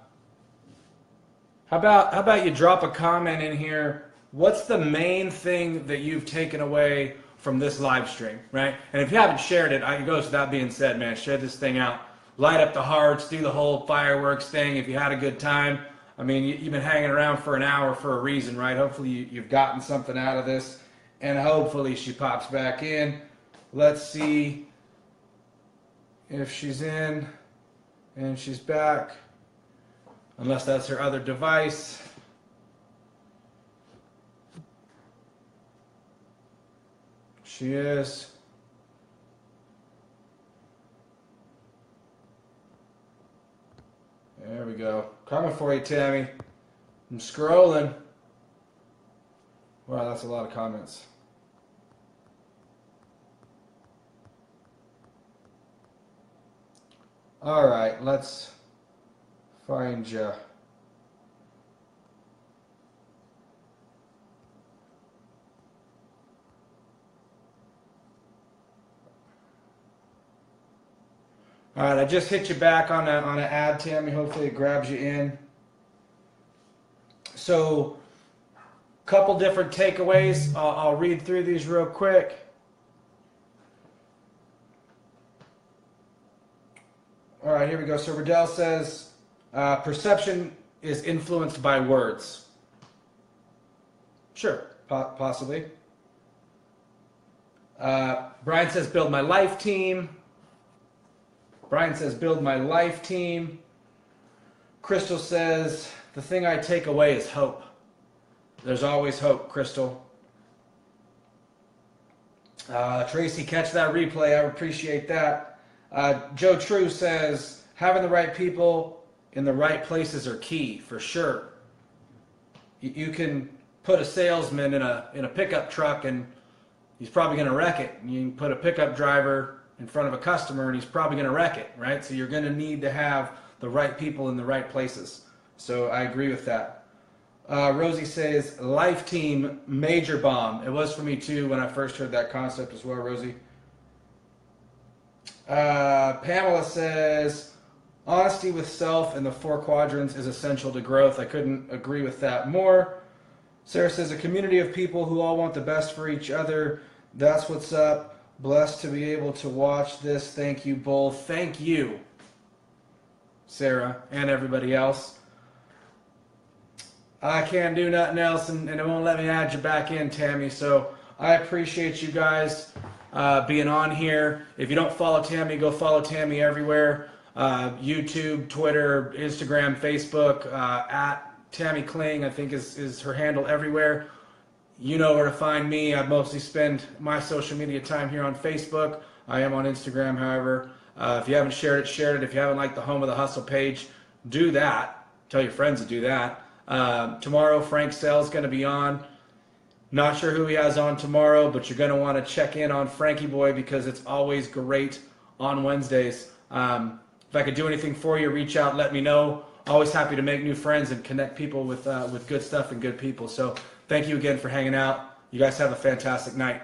about you drop a comment in here? What's the main thing that you've taken away from this live stream, right? And if you haven't shared it, it goes without being said, man, share this thing out. Light up the hearts, do the whole fireworks thing if you had a good time. I mean, you've been hanging around for an hour for a reason, right? Hopefully you've gotten something out of this, and hopefully she pops back in. Let's see if she's in. And she's back. Unless that's her other device. She is. There we go. Coming for you, Tammy. I'm scrolling. Wow, that's a lot of comments. All right, let's find you. All right, I just hit you back on an ad, Tammy. Hopefully it grabs you in. So, couple different takeaways. I'll read through these real quick. All right, here we go. So Riddell says, perception is influenced by words. Sure, possibly. Brian says, build my life team. Brian says, build my life team. Crystal says, the thing I take away is hope. There's always hope, Crystal. Tracy, catch that replay. I appreciate that. Joe True says, having the right people in the right places are key, for sure. You can put a salesman in a pickup truck and he's probably going to wreck it. You can put a pickup driver in front of a customer and he's probably going to wreck it, right? So you're going to need to have the right people in the right places. So I agree with that. Rosie says, life team, major bomb. It was for me too when I first heard that concept as well, Rosie. Pamela says, honesty with self and the 4 quadrants is essential to growth. I couldn't agree with that more. Sarah says, a community of people who all want the best for each other. That's what's up. Blessed to be able to watch this. Thank you both. Thank you, Sarah, and everybody else. I can't do nothing else, and it won't let me add you back in, Tammy. So I appreciate you guys being on here. If you don't follow Tammy, go follow Tammy everywhere. YouTube, Twitter, Instagram, Facebook, at Tammy Kling, I think is her handle everywhere. You know where to find me. I mostly spend my social media time here on Facebook. I am on Instagram, however. If you haven't shared it, share it. If you haven't liked the Home of the Hustle page, do that. Tell your friends to do that. Tomorrow, Frank Sell's going to be on. Not sure who he has on tomorrow, but you're going to want to check in on Frankie Boy because it's always great on Wednesdays. If I could do anything for you, reach out, let me know. Always happy to make new friends and connect people with good stuff and good people. So thank you again for hanging out. You guys have a fantastic night.